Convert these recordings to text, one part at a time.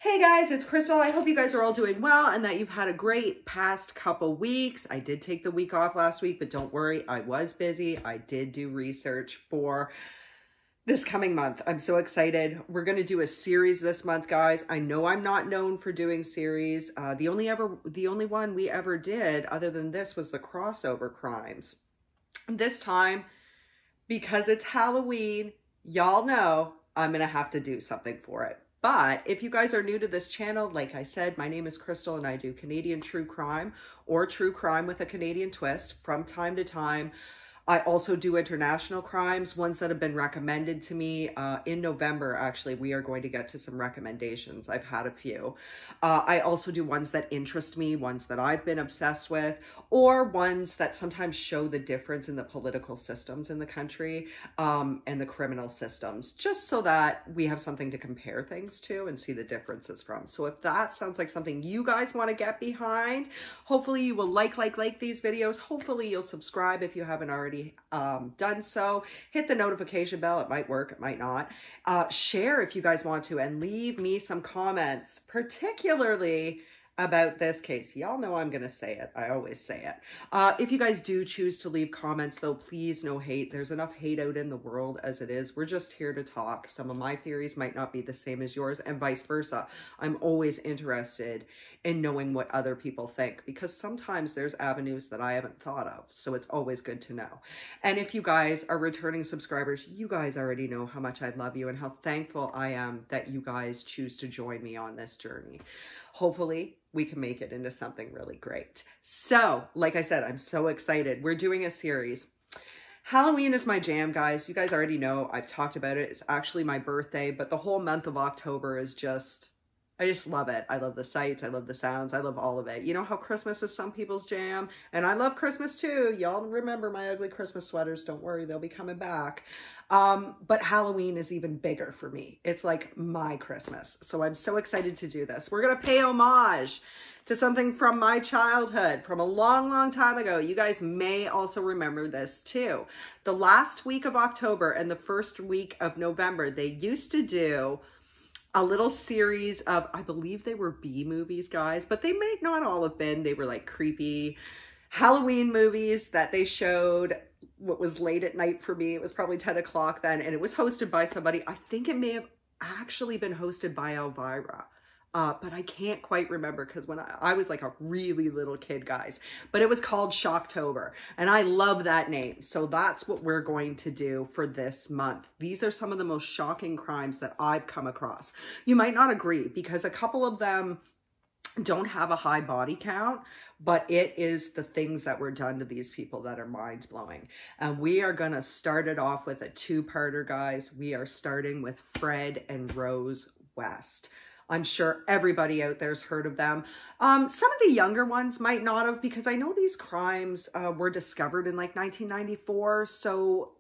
Hey guys, it's Crystal. I hope you guys are all doing well and that you've had a great past couple weeks. I did take the week off last week, but don't worry, I was busy. I did do research for this coming month. I'm so excited. We're going to do a series this month, guys. I know I'm not known for doing series. The only one we ever did other than this was the crossover crimes. This time, because it's Halloween, y'all know I'm going to have to do something for it. But if you guys are new to this channel, like I said, my name is Crystal and I do Canadian true crime or true crime with a Canadian twist from time to time. I also do international crimes, ones that have been recommended to me. In November, actually, we are going to get to some recommendations. I've had a few. I also do ones that interest me, ones that I've been obsessed with, or ones that sometimes show the difference in the political systems in the country and the criminal systems, just so that we have something to compare things to and see the differences from. So if that sounds like something you guys want to get behind, hopefully you will like these videos. Hopefully you'll subscribe if you haven't already done so. Hit the notification bell. It might work, it might not. Share if you guys want to, and leave me some comments, particularly about this case. Y'all know I'm going to say it. I always say it. If you guys do choose to leave comments, though, please, no hate. There's enough hate out in the world as it is. We're just here to talk. Some of my theories might not be the same as yours, and vice versa. I'm always interested in knowing what other people think, because sometimes there's avenues that I haven't thought of. So it's always good to know. And if you guys are returning subscribers, you guys already know how much I love you and how thankful I am that you guys choose to join me on this journey. Hopefully, we can make it into something really great. So, like I said, I'm so excited. We're doing a series. Halloween is my jam, guys. You guys already know. I've talked about it. It's actually my birthday, but the whole month of October is just, I just love it. I love the sights. I love the sounds. I love all of it. You know how Christmas is some people's jam? And I love Christmas too. Y'all remember my ugly Christmas sweaters. Don't worry, they'll be coming back. But Halloween is even bigger for me. It's like my Christmas. So I'm so excited to do this. We're going to pay homage to something from my childhood from a long, long time ago. You guys may also remember this too. The last week of October and the first week of November, they used to do a little series of, I believe they were B movies, guys, but they may not all have been. They were like creepy Halloween movies that they showed what was late at night for me. It was probably 10 o'clock then, and it was hosted by somebody. I think it may have actually been hosted by Elvira, but I can't quite remember because when I was like a really little kid, guys. But it was called Shocktober, and I love that name. So that's what we're going to do for this month. These are some of the most shocking crimes that I've come across. You might not agree because a couple of them don't have a high body count, but it is the things that were done to these people that are mind-blowing. And we are going to start it off with a two-parter, guys. We are starting with Fred and Rose West. I'm sure everybody out there's heard of them. Some of the younger ones might not have, because I know these crimes were discovered in like 1994, so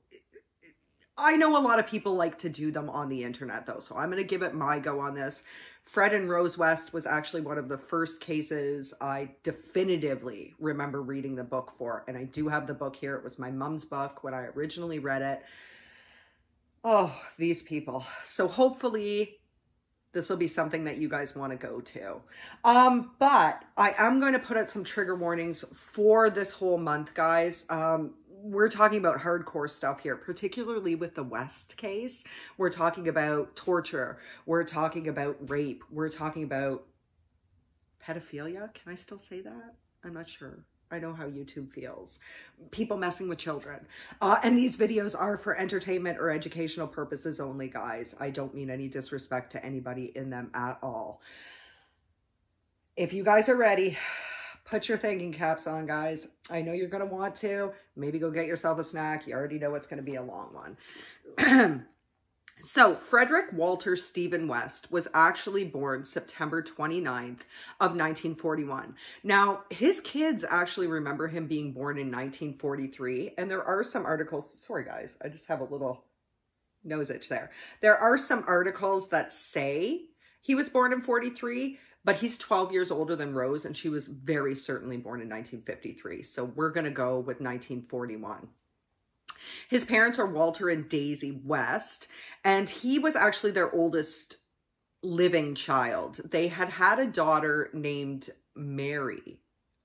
I know a lot of people like to do them on the internet though, so I'm going to give it my go on this. Fred and Rose West was actually one of the first cases I definitively remember reading the book for, and I do have the book here. It was my mom's book when I originally read it. Oh, these people. So hopefully this will be something that you guys want to go to. But I am going to put out some trigger warnings for this whole month, guys. We're talking about hardcore stuff here, particularly with the West case. We're talking about torture. We're talking about rape. We're talking about pedophilia. Can I still say that? I'm not sure. I know how YouTube feels. People messing with children. And these videos are for entertainment or educational purposes only, guys. I don't mean any disrespect to anybody in them at all. If you guys are ready, put your thinking caps on, guys. I know you're going to want to. Maybe go get yourself a snack. You already know it's going to be a long one. So, Frederick Walter Stephen West was actually born September 29th of 1941. Now, his kids actually remember him being born in 1943, and there are some articles, sorry guys, I just have a little nose itch there. There are some articles that say he was born in 43, but he's 12 years older than Rose, and she was very certainly born in 1953. So we're going to go with 1941. His parents are Walter and Daisy West, and he was actually their oldest living child. They had had a daughter named Mary.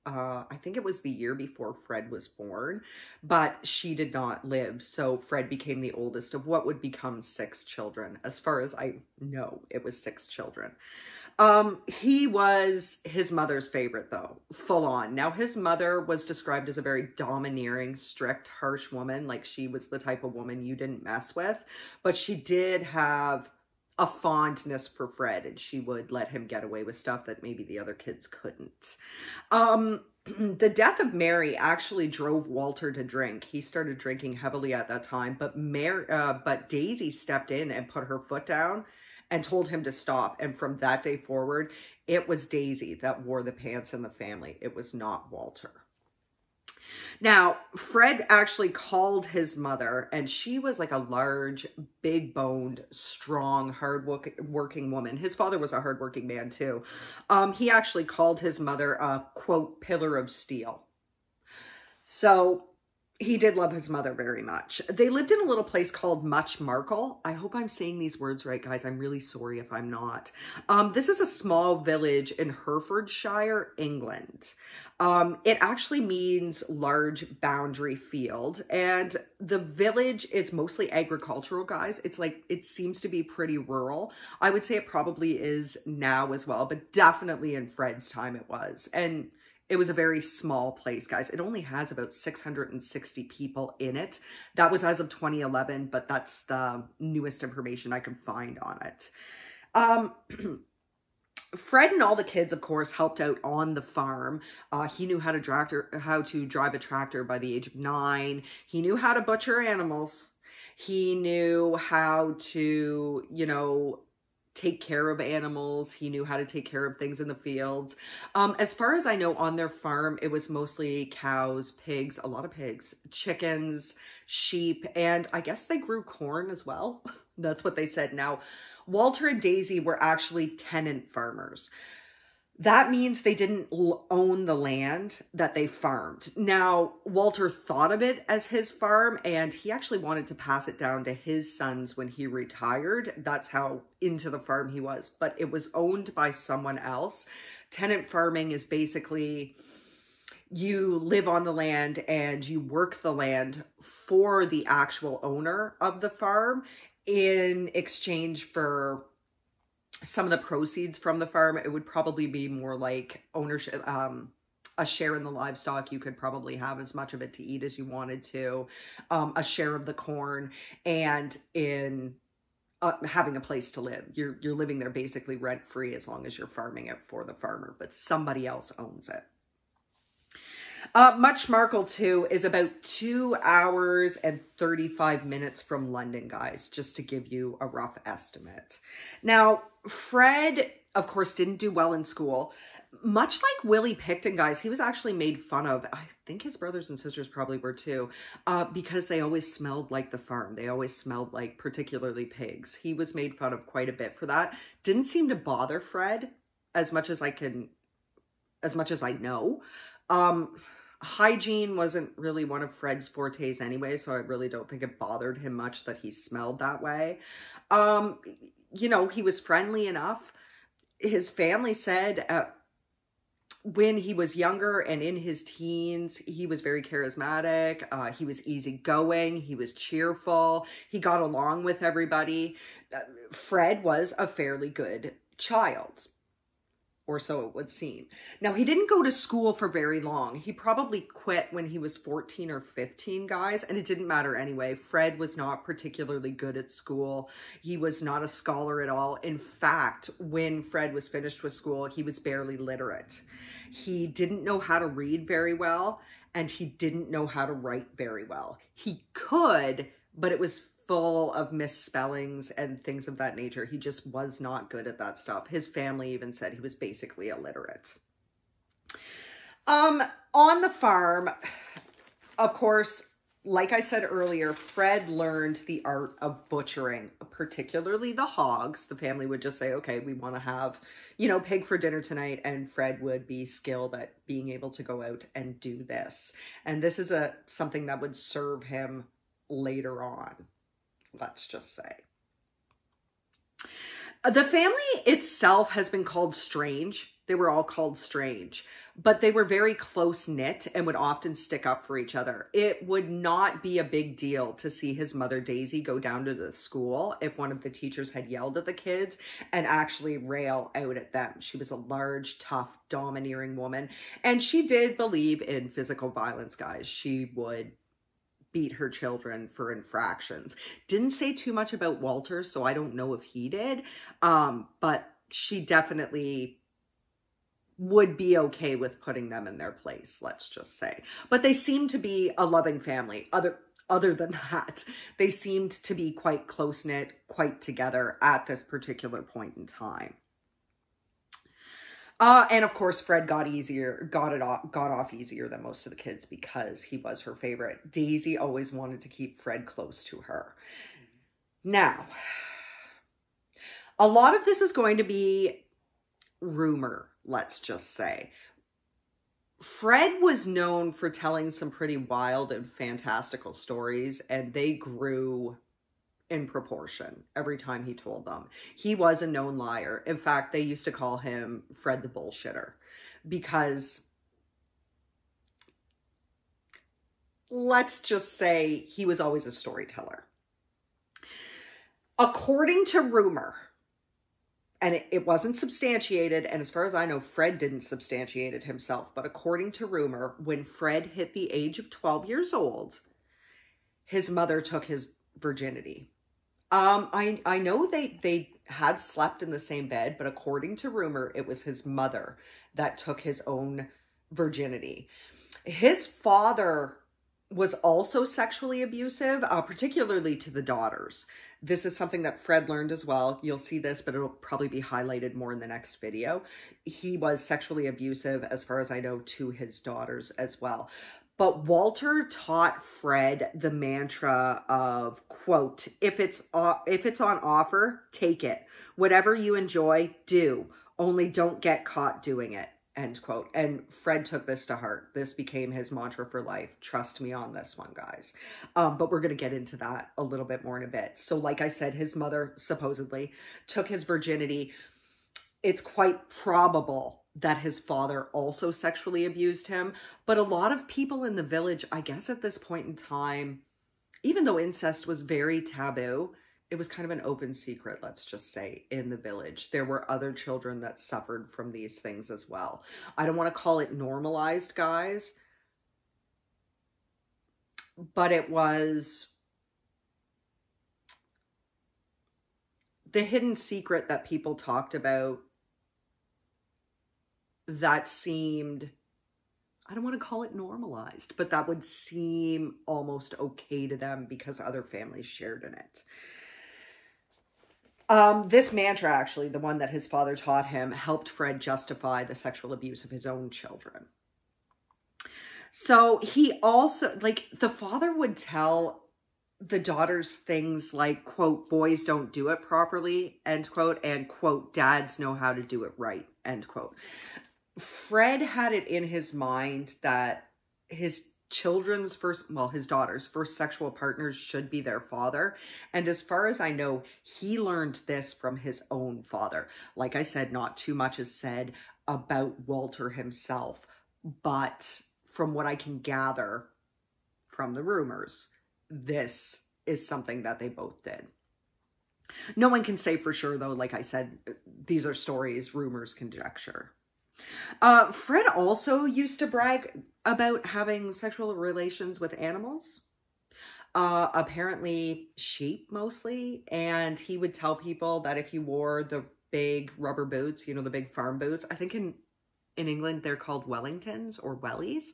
I think it was the year before Fred was born, but she did not live. So Fred became the oldest of what would become 6 children. As far as I know, it was 6 children. He was his mother's favorite though, full on. Now his mother was described as a very domineering, strict, harsh woman. Like she was the type of woman you didn't mess with, but she did have a fondness for Fred, and she would let him get away with stuff that maybe the other kids couldn't. The death of Mary actually drove Walter to drink. He started drinking heavily at that time, but Daisy stepped in and put her foot down and told him to stop. And from that day forward, it was Daisy that wore the pants in the family. It was not Walter. Now, Fred actually called his mother, and she was like a large, big-boned, strong, hard-working woman. His father was a hard-working man, too. He actually called his mother a, quote, pillar of steel. So he did love his mother very much. They lived in a little place called Much Markle. I hope I'm saying these words right, guys. I'm really sorry if I'm not. This is a small village in Herefordshire, England. It actually means large boundary field, and the village is mostly agricultural, guys. It's like, it seems to be pretty rural. I would say it probably is now as well, but definitely in Fred's time it was. And it was a very small place, guys. It only has about 660 people in it. That was as of 2011, but that's the newest information I can find on it. Fred and all the kids, of course, helped out on the farm. He knew how to drive a tractor by the age of 9. He knew how to butcher animals. He knew how to, you know, take care of animals. He knew how to take care of things in the fields. As far as I know, on their farm, it was mostly cows, pigs, a lot of pigs, chickens, sheep, and I guess they grew corn as well. That's what they said. Now, Walter and Daisy were actually tenant farmers. That means they didn't own the land that they farmed. Now, Walter thought of it as his farm, and he actually wanted to pass it down to his sons when he retired. That's how into the farm he was, but it was owned by someone else. Tenant farming is basically you live on the land and you work the land for the actual owner of the farm in exchange for some of the proceeds from the farm. It would probably be more like ownership, a share in the livestock. You could probably have as much of it to eat as you wanted to, a share of the corn, and in having a place to live. You're living there basically rent-free as long as you're farming it for the farmer, but somebody else owns it. Much Markle, too, is about 2 hours and 35 minutes from London, guys, just to give you a rough estimate. Now, Fred, of course, didn't do well in school. Much like Willie Picton, guys, he was actually made fun of. I think his brothers and sisters probably were too, because they always smelled like the farm. They always smelled like particularly pigs. He was made fun of quite a bit for that. Didn't seem to bother Fred as much as I know. Hygiene wasn't really one of Fred's fortes anyway, so I really don't think it bothered him much that he smelled that way. You know, he was friendly enough. His family said when he was younger and in his teens, he was very charismatic. He was easygoing. He was cheerful. He got along with everybody. Fred was a fairly good child, or so it would seem. Now, he didn't go to school for very long. He probably quit when he was 14 or 15, guys, and it didn't matter anyway. Fred was not particularly good at school. He was not a scholar at all. In fact, when Fred was finished with school, he was barely literate. He didn't know how to read very well, and he didn't know how to write very well. He could, but it was full of misspellings and things of that nature. He just was not good at that stuff. His family even said he was basically illiterate. On the farm, of course, like I said earlier, Fred learned the art of butchering, particularly the hogs. The family would just say, okay, we want to have, you know, pig for dinner tonight. And Fred would be skilled at being able to go out and do this. And this is something that would serve him later on, let's just say. The family itself has been called strange. They were all called strange, but they were very close-knit and would often stick up for each other. It would not be a big deal to see his mother, Daisy, go down to the school if one of the teachers had yelled at the kids and actually rail out at them. She was a large, tough, domineering woman, and she did believe in physical violence, guys. She would beat her children for infractions. Didn't say too much about Walter, so I don't know if he did, but she definitely would be okay with putting them in their place, let's just say. But they seemed to be a loving family. Other than that, they seemed to be quite close-knit, quite together at this particular point in time. And of course, Fred got off easier than most of the kids because he was her favorite. Daisy always wanted to keep Fred close to her. Now, a lot of this is going to be rumor, let's just say. Fred was known for telling some pretty wild and fantastical stories, and they grew in proportion every time he told them. He was a known liar. In fact, they used to call him Fred the Bullshitter because, let's just say, he was always a storyteller. According to rumor, and it wasn't substantiated, and as far as I know, Fred didn't substantiate it himself, but according to rumor, when Fred hit the age of 12 years old, his mother took his virginity. I know they had slept in the same bed, but according to rumor, it was his mother that took his own virginity. His father was also sexually abusive, particularly to the daughters. This is something that Fred learned as well. You'll see this, but it'll probably be highlighted more in the next video. He was sexually abusive, as far as I know, to his daughters as well. But Walter taught Fred the mantra of, quote, if it's on offer, take it. Whatever you enjoy, do. Only don't get caught doing it, end quote. And Fred took this to heart. This became his mantra for life. Trust me on this one, guys. But we're going to get into that a little bit more in a bit. So like I said, his mother supposedly took his virginity. It's quite probable that his father also sexually abused him. But a lot of people in the village, I guess at this point in time, even though incest was very taboo, it was kind of an open secret, let's just say, in the village. There were other children that suffered from these things as well. I don't want to call it normalized, guys, but it was the hidden secret that people talked about that seemed, I don't want to call it normalized, but that would seem almost okay to them because other families shared in it. This mantra, actually, the one that his father taught him, helped Fred justify the sexual abuse of his own children. So he also, like, the father would tell the daughters things like, quote, boys don't do it properly, end quote, and, quote, dads know how to do it right, end quote. Fred had it in his mind that his children's his daughter's first sexual partners should be their father. And as far as I know, he learned this from his own father. Like I said, not too much is said about Walter himself, but from what I can gather from the rumors, this is something that they both did. No one can say for sure, though. Like I said, these are stories, rumors, conjecture. Fred also used to brag about having sexual relations with animals, apparently sheep mostly, and he would tell people that if you wore the big rubber boots, you know, the big farm boots, I think in England they're called Wellingtons or wellies.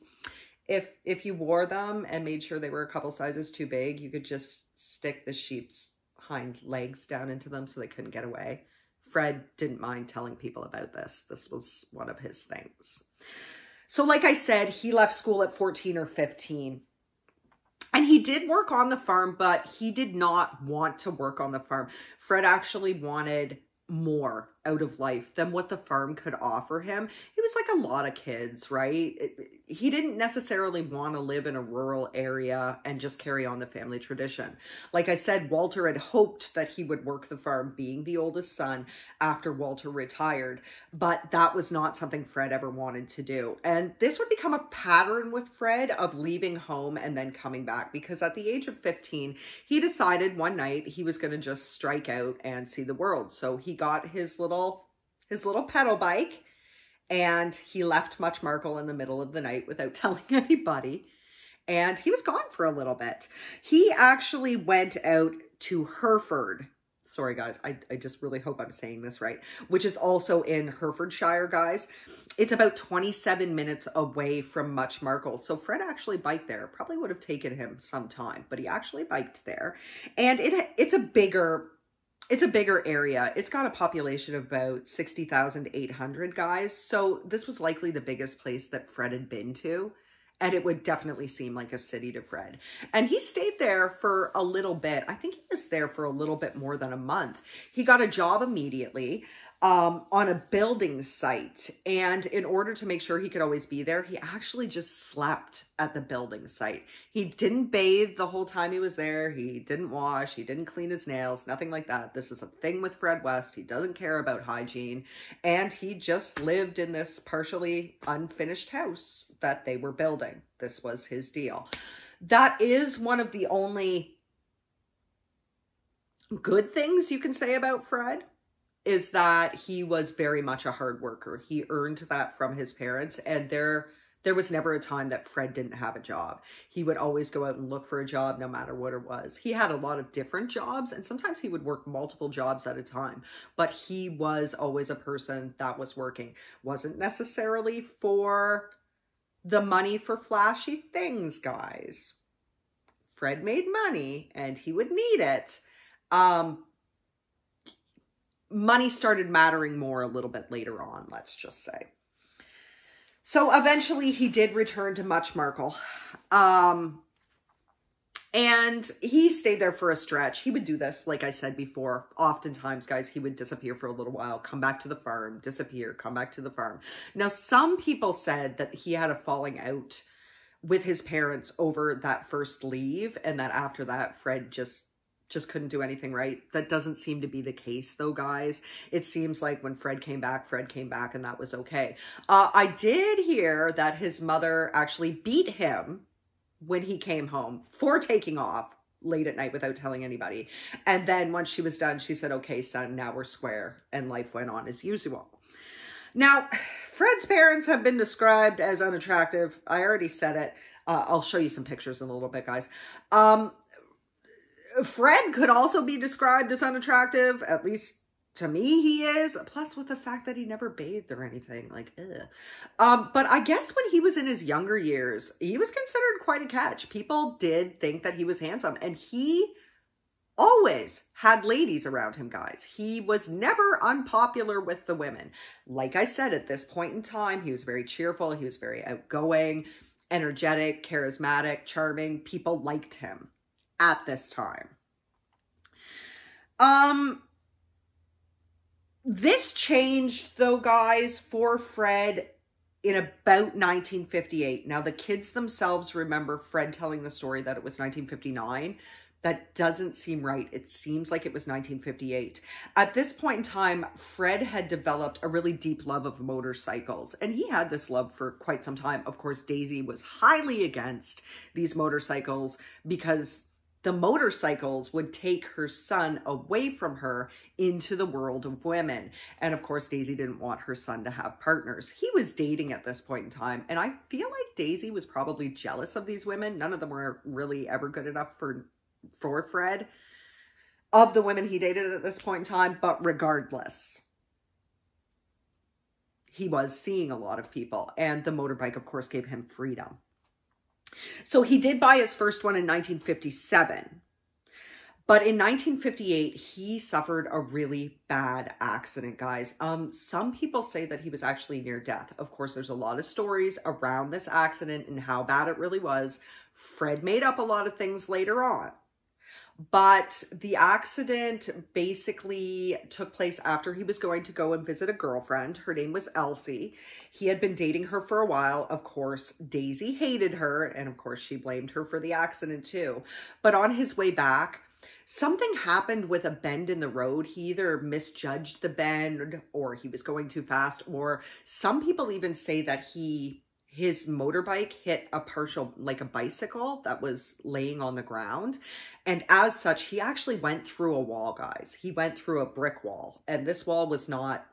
If you wore them and made sure they were a couple sizes too big, you could just stick the sheep's hind legs down into them so they couldn't get away. Fred didn't mind telling people about this. This was one of his things. So like I said, he left school at 14 or 15. And he did work on the farm, but he did not want to work on the farm. Fred actually wanted more out of life than what the farm could offer him. He was like a lot of kids, right? He didn't necessarily want to live in a rural area and just carry on the family tradition. Like I said, Walter had hoped that he would work the farm, being the oldest son, after Walter retired, but that was not something Fred ever wanted to do. And this would become a pattern with Fred of leaving home and then coming back, because at the age of 15, he decided one night he was going to just strike out and see the world. So he got his little pedal bike and he left Much Markle in the middle of the night without telling anybody. And he was gone for a little bit. He actually went out to Hereford. Sorry, guys. I just really hope I'm saying this right. Which is also in Herefordshire, guys. It's about 27 minutes away from Much Markle. So Fred actually biked there. Probably would have taken him some time, but he actually biked there. And it's a bigger area. It's got a population of about 60,800 guys. So this was likely the biggest place that Fred had been to. And it would definitely seem like a city to Fred. And he stayed there for a little bit. I think he was there for a little bit more than a month. He got a job immediately on a building site. And in order to make sure he could always be there, he actually just slept at the building site. He didn't bathe the whole time he was there. He didn't wash. He didn't clean his nails, nothing like that. This is a thing with Fred West. He doesn't care about hygiene. And he just lived in this partially unfinished house that they were building. This was his deal. That is one of the only good things you can say about Fred, is that he was very much a hard worker. He earned that from his parents, and there was never a time that Fred didn't have a job. He would always go out and look for a job no matter what it was. He had a lot of different jobs, and sometimes he would work multiple jobs at a time, but he was always a person that was working. Wasn't necessarily for the money for flashy things, guys. Fred made money, and he would need it. Money started mattering more a little bit later on, let's just say. So eventually he did return to Much Markle. And he stayed there for a stretch. He would do this, like I said before. Oftentimes, guys, he would disappear for a little while, come back to the farm, disappear, come back to the farm. Now, some people said that he had a falling out with his parents over that first leave, and that after that, Fred just couldn't do anything right. That doesn't seem to be the case, though, guys. It seems like when Fred came back, and that was okay. I did hear that his mother actually beat him when he came home for taking off late at night without telling anybody. And then once she was done, she said, okay, son, now we're square. And life went on as usual. Now, Fred's parents have been described as unattractive. I already said it. I'll show you some pictures in a little bit, guys. Fred could also be described as unattractive, at least to me he is, plus with the fact that he never bathed or anything, like, ugh. But I guess when he was in his younger years, he was considered quite a catch. People did think that he was handsome, and he always had ladies around him, guys. He was never unpopular with the women. Like I said, at this point in time, he was very cheerful, he was very outgoing, energetic, charismatic, charming. People liked him at this time. This changed, though, guys, for Fred in about 1958. Now, the kids themselves remember Fred telling the story that it was 1959. That doesn't seem right. It seems like it was 1958. At this point in time, Fred had developed a really deep love of motorcycles, and he had this love for quite some time. Of course, Daisy was highly against these motorcycles because the motorcycles would take her son away from her into the world of women. And of course, Daisy didn't want her son to have partners. He was dating at this point in time. And I feel like Daisy was probably jealous of these women. None of them were really ever good enough for Fred, of the women he dated at this point in time. But regardless, he was seeing a lot of people. And the motorbike, of course, gave him freedom. So he did buy his first one in 1957, but in 1958, he suffered a really bad accident, guys. Some people say that he was actually near death. Of course, there's a lot of stories around this accident and how bad it really was. Fred made up a lot of things later on, But the accident basically took place after he was going to go and visit a girlfriend. Her name was Elsie. He had been dating her for a while. Of course, Daisy hated her, and of course, she blamed her for the accident too. But on his way back, something happened with a bend in the road. He either misjudged the bend, or he was going too fast, or some people even say that his motorbike hit a partial, like a bicycle that was laying on the ground. And as such, he actually went through a wall, guys. He went through a brick wall, and this wall was not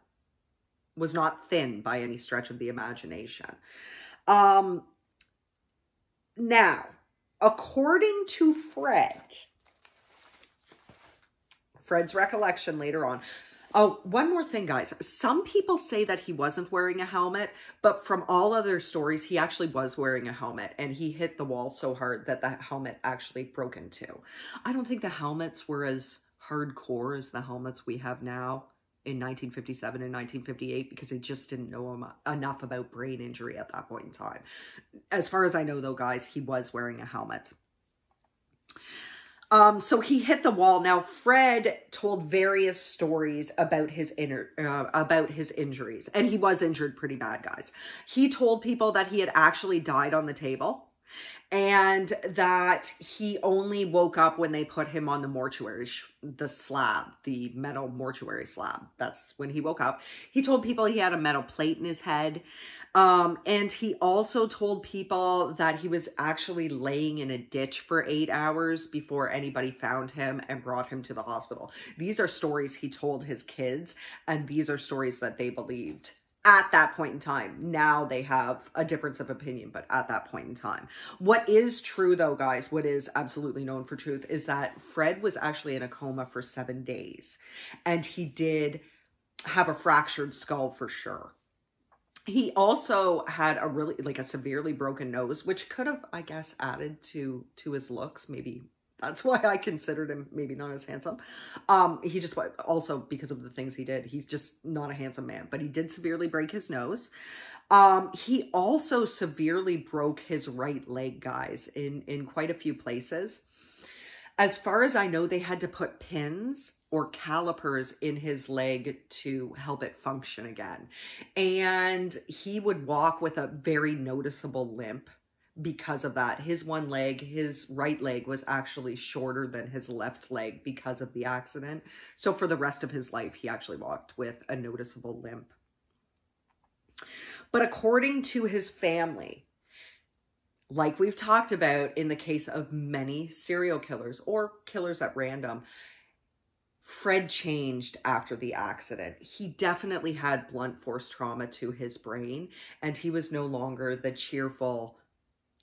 thin by any stretch of the imagination. Now, according to Fred's recollection later on. Oh, one more thing, guys. Some people say that he wasn't wearing a helmet, but from all other stories, he actually was wearing a helmet, and he hit the wall so hard that the helmet actually broke in two. I don't think the helmets were as hardcore as the helmets we have now in 1957 and 1958, because they just didn't know enough about brain injury at that point in time. As far as I know, though, guys, he was wearing a helmet. So he hit the wall. Now, Fred told various stories about his injuries, and he was injured pretty bad, guys. He told people that he had actually died on the table, and that he only woke up when they put him on the mortuary, the slab, the metal mortuary slab. That's when he woke up. He told people he had a metal plate in his head. And he also told people that he was actually laying in a ditch for 8 hours before anybody found him and brought him to the hospital. These are stories he told his kids, and these are stories that they believed at that point in time. Now they have a difference of opinion, but at that point in time. What is true, though, guys, what is absolutely known for truth, is that Fred was actually in a coma for 7 days, and he did have a fractured skull for sure. He also had a really, like, a severely broken nose, which could have, I guess, added to his looks. Maybe that's why I considered him maybe not as handsome. He just, also because of the things he did, he's just not a handsome man, but he did severely break his nose. He also severely broke his right leg, guys, in quite a few places. As far as I know, they had to put pins or calipers in his leg to help it function again. And he would walk with a very noticeable limp because of that. His one leg, his right leg, was actually shorter than his left leg because of the accident. So for the rest of his life, he actually walked with a noticeable limp. But according to his family, like we've talked about in the case of many serial killers or killers at random, Fred changed after the accident. He definitely had blunt force trauma to his brain, and he was no longer the cheerful,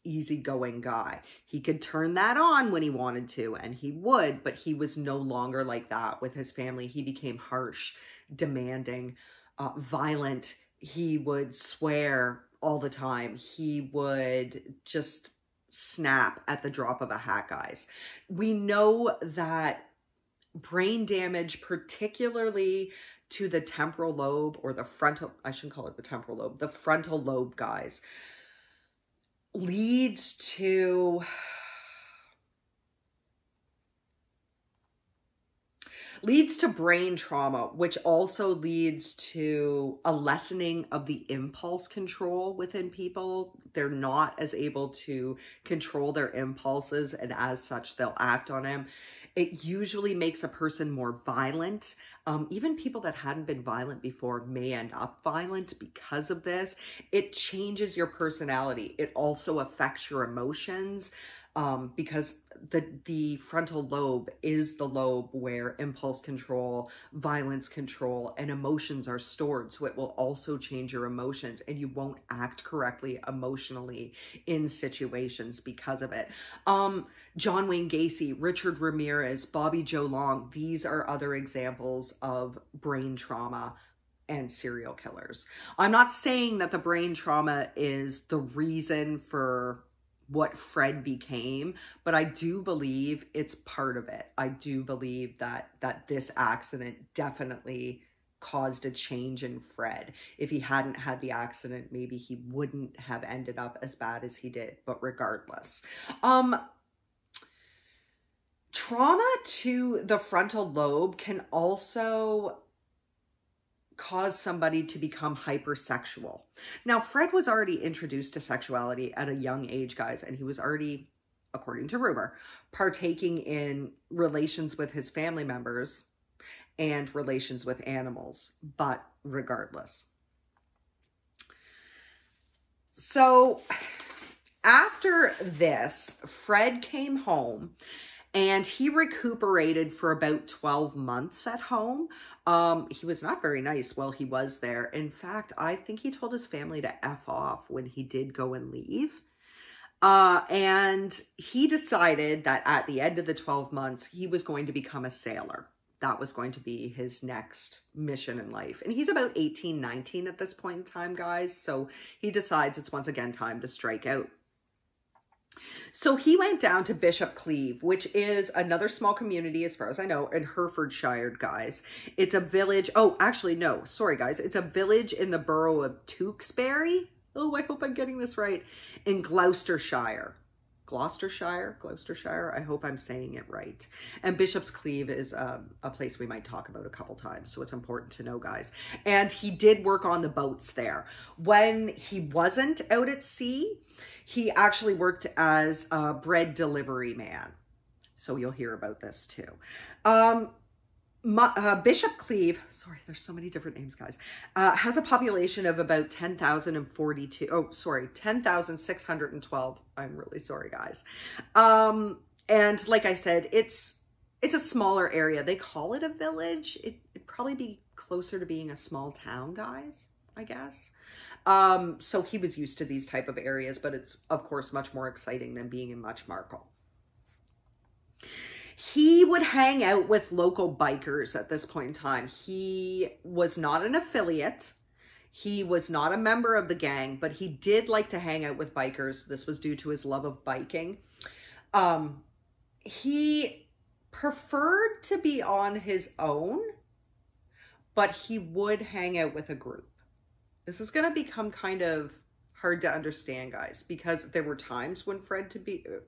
easygoing guy. He could turn that on when he wanted to, and he would, but he was no longer like that with his family. He became harsh, demanding, violent. He would swear all the time. He would just snap at the drop of a hat, guys. We know that brain damage, particularly to the temporal lobe, or the frontal, I shouldn't call it the temporal lobe, the frontal lobe, guys, leads to brain trauma, which also leads to a lessening of the impulse control within people. They're not as able to control their impulses, and as such, they'll act on them. It usually makes a person more violent. Even people that hadn't been violent before may end up violent because of this. It changes your personality. It also affects your emotions. Because the frontal lobe is the lobe where impulse control, violence control, and emotions are stored. So it will also change your emotions, and you won't act correctly emotionally in situations because of it. John Wayne Gacy, Richard Ramirez, Bobby Joe Long, these are other examples of brain trauma and serial killers. I'm not saying that the brain trauma is the reason for what Fred became, but I do believe it's part of it. I do believe that this accident definitely caused a change in Fred. If he hadn't had the accident, maybe he wouldn't have ended up as bad as he did, but regardless. Trauma to the frontal lobe can also cause somebody to become hypersexual. Now, Fred was already introduced to sexuality at a young age, guys, and he was already, according to rumor, partaking in relations with his family members and relations with animals, but regardless. So after this, Fred came home and he recuperated for about 12 months at home. He was not very nice while he was there. In fact, I think he told his family to F off when he did go and leave. And he decided that at the end of the 12 months, he was going to become a sailor. That was going to be his next mission in life. And he's about 18, 19 at this point in time, guys. So he decides it's once again time to strike out. So he went down to Bishop Cleeve, which is another small community, as far as I know, in Herefordshire, guys. It's a village. Oh, actually, no. Sorry, guys. It's a village in the borough of Tewkesbury. Oh, I hope I'm getting this right. In Gloucestershire. Gloucestershire. I hope I'm saying it right. And Bishop's Cleeve is a place we might talk about a couple times. So it's important to know, guys. And he did work on the boats there. When he wasn't out at sea, he actually worked as a bread delivery man. So you'll hear about this too. Bishop Cleeve, sorry, there's so many different names, guys, has a population of about 10,612. I'm really sorry, guys. And like I said, it's a smaller area. They call it a village. It'd probably be closer to being a small town, guys, I guess. So he was used to these type of areas, but it's, of course, much more exciting than being in Muchmarkle. He would hang out with local bikers at this point in time. He was not an affiliate. He was not a member of the gang, but he did like to hang out with bikers. This was due to his love of biking. He preferred to be on his own, but he would hang out with a group. This is going to become kind of hard to understand, guys, because there were times when Fred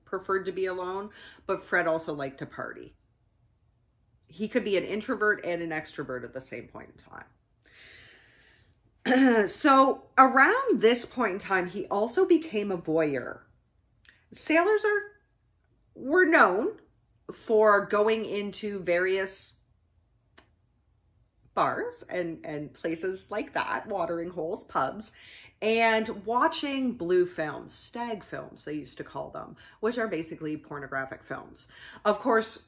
preferred to be alone, but Fred also liked to party. He could be an introvert and an extrovert at the same point in time. So around this point in time, he also became a voyeur. Sailors were known for going into various bars and places like that, watering holes, pubs, and watching blue films, stag films, they used to call them, which are basically pornographic films. Of course,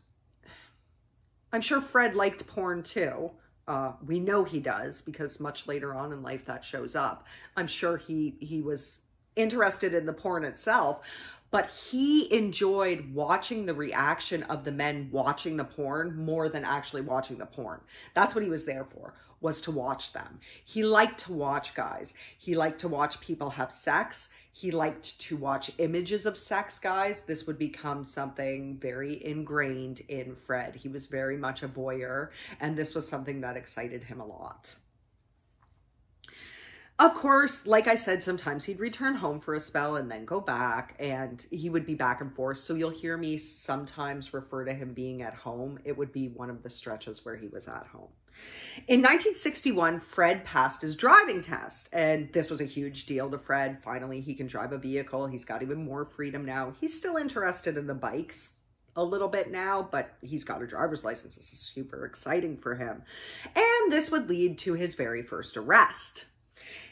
I'm sure Fred liked porn too. We know he does because much later on in life that shows up. I'm sure he was interested in the porn itself, but he enjoyed watching the reaction of the men watching the porn more than actually watching the porn. That's what he was there for, was to watch them. He liked to watch, guys. He liked to watch people have sex. He liked to watch images of sex, guys. This would become something very ingrained in Fred. He was very much a voyeur, and this was something that excited him a lot. Of course, like I said, sometimes he'd return home for a spell and then go back, and he would be back and forth. So you'll hear me sometimes refer to him being at home. It would be one of the stretches where he was at home. In 1961, Fred passed his driving test, and this was a huge deal to Fred. Finally, he can drive a vehicle. He's got even more freedom now. He's still interested in the bikes a little bit now, but he's got a driver's license. This is super exciting for him. And this would lead to his very first arrest.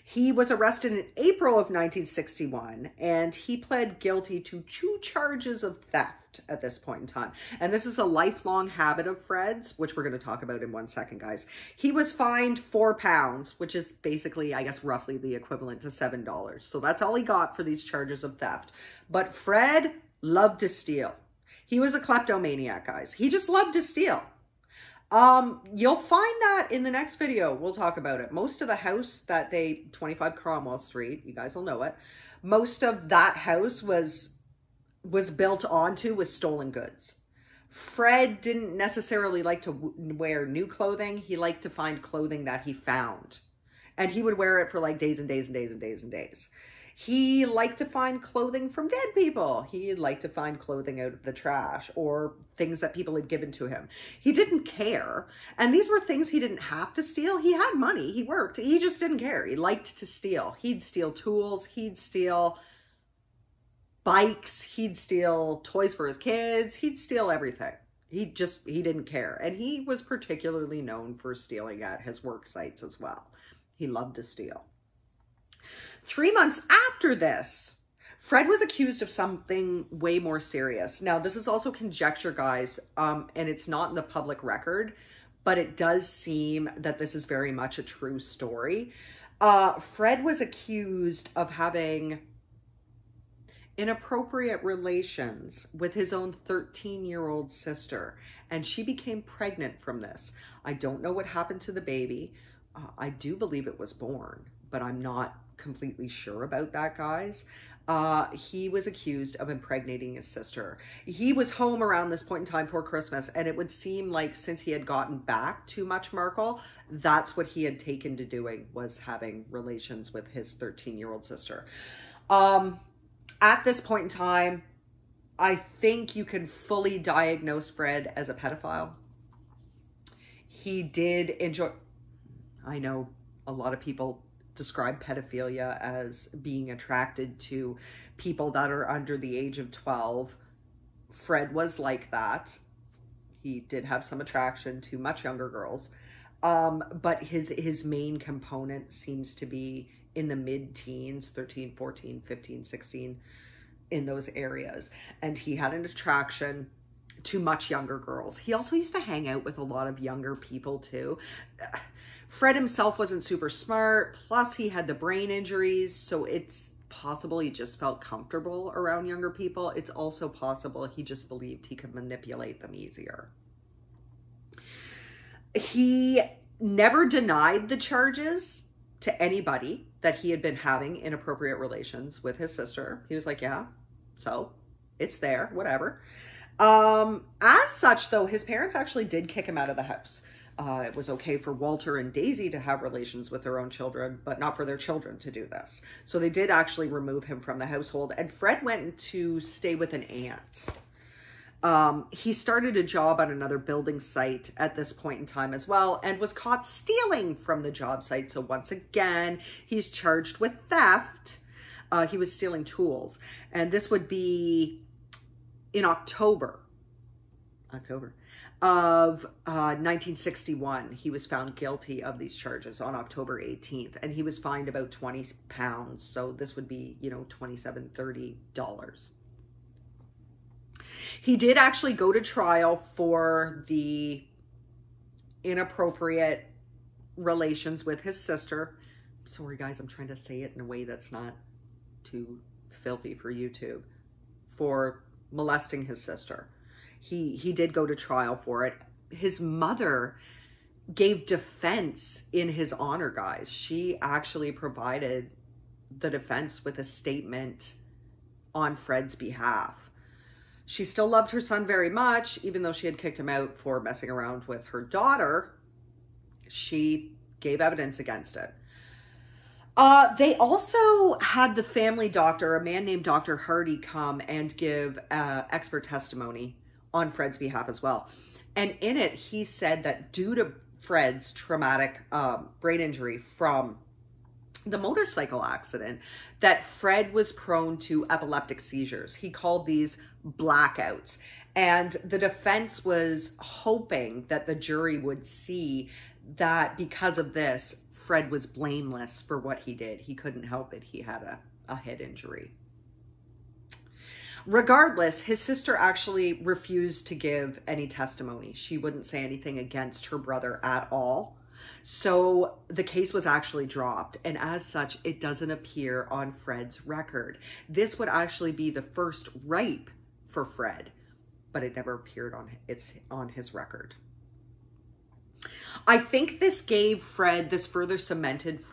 He was arrested in April of 1961, and he pled guilty to 2 charges of theft at this point in time. And this is a lifelong habit of Fred's, which we're going to talk about in 1 second, guys. He was fined £4, which is basically, I guess, roughly the equivalent to $7. So that's all he got for these charges of theft. But Fred loved to steal. He was a kleptomaniac, guys. He just loved to steal. You'll find that in the next video. We'll talk about it. Most of the house that 25 Cromwell Street, you guys will know it. Most of that house was built onto with stolen goods. Fred didn't necessarily like to wear new clothing. He liked to find clothing that he found. And he would wear it for like days and days and days and days and days. He liked to find clothing from dead people. He liked to find clothing out of the trash or things that people had given to him. He didn't care. And these were things he didn't have to steal. He had money. He worked. He just didn't care. He liked to steal. He'd steal tools. He'd steal bikes. He'd steal toys for his kids. He'd steal everything. He didn't care. And he was particularly known for stealing at his work sites as well. He loved to steal. 3 months after this, Fred was accused of something way more serious. Now, this is also conjecture, guys, and it's not in the public record, but it does seem that this is very much a true story. Fred was accused of having inappropriate relations with his own 13-year-old sister, and she became pregnant from this. I don't know what happened to the baby. I do believe it was born, but I'm not completely sure about that, guys. He was accused of impregnating his sister. He was home around this point in time for Christmas, and it would seem like since he had gotten back to Much Markle, that's what he had taken to doing, was having relations with his 13-year-old sister. At this point in time, I think you can fully diagnose Fred as a pedophile. He did enjoy... I know a lot of people describe pedophilia as being attracted to people that are under the age of 12. Fred was like that. He did have some attraction to much younger girls. But his main component seems to be in the mid-teens, 13, 14, 15, 16, in those areas. And he had an attraction to much younger girls. He also used to hang out with a lot of younger people too. Fred himself wasn't super smart, plus he had the brain injuries, so it's possible he just felt comfortable around younger people. It's also possible he just believed he could manipulate them easier. He never denied the charges to anybody that he had been having inappropriate relations with his sister. He was like, yeah, so it's there, whatever. As such, though, his parents actually did kick him out of the house. It was okay for Walter and Daisy to have relations with their own children, but not for their children to do this. So they did actually remove him from the household, and Fred went to stay with an aunt. He started a job on another building site at this point in time as well, and was caught stealing from the job site. So once again, he's charged with theft. He was stealing tools, and this would be in October of 1961. He was found guilty of these charges on October 18th, and he was fined about 20 pounds. So this would be, $27, $30. He did actually go to trial for the inappropriate relations with his sister. Sorry, guys, I'm trying to say it in a way that's not too filthy for YouTube. For molesting his sister. He did go to trial for it. His mother gave defense in his honor, guys. She actually provided the defense with a statement on Fred's behalf. She still loved her son very much, even though she had kicked him out for messing around with her daughter. She gave evidence against it. They also had the family doctor, a man named Dr. Hardy, come and give expert testimony on Fred's behalf as well. And in it, he said that due to Fred's traumatic brain injury from the motorcycle accident, that Fred was prone to epileptic seizures. He called these blackouts. And the defense was hoping that the jury would see that because of this, Fred was blameless for what he did. He couldn't help it. He had a head injury. Regardless, his sister actually refused to give any testimony. She wouldn't say anything against her brother at all. So the case was actually dropped. And as such, it doesn't appear on Fred's record. This would actually be the first rape for Fred, but it never appeared on his record. I think this gave Fred, this further cemented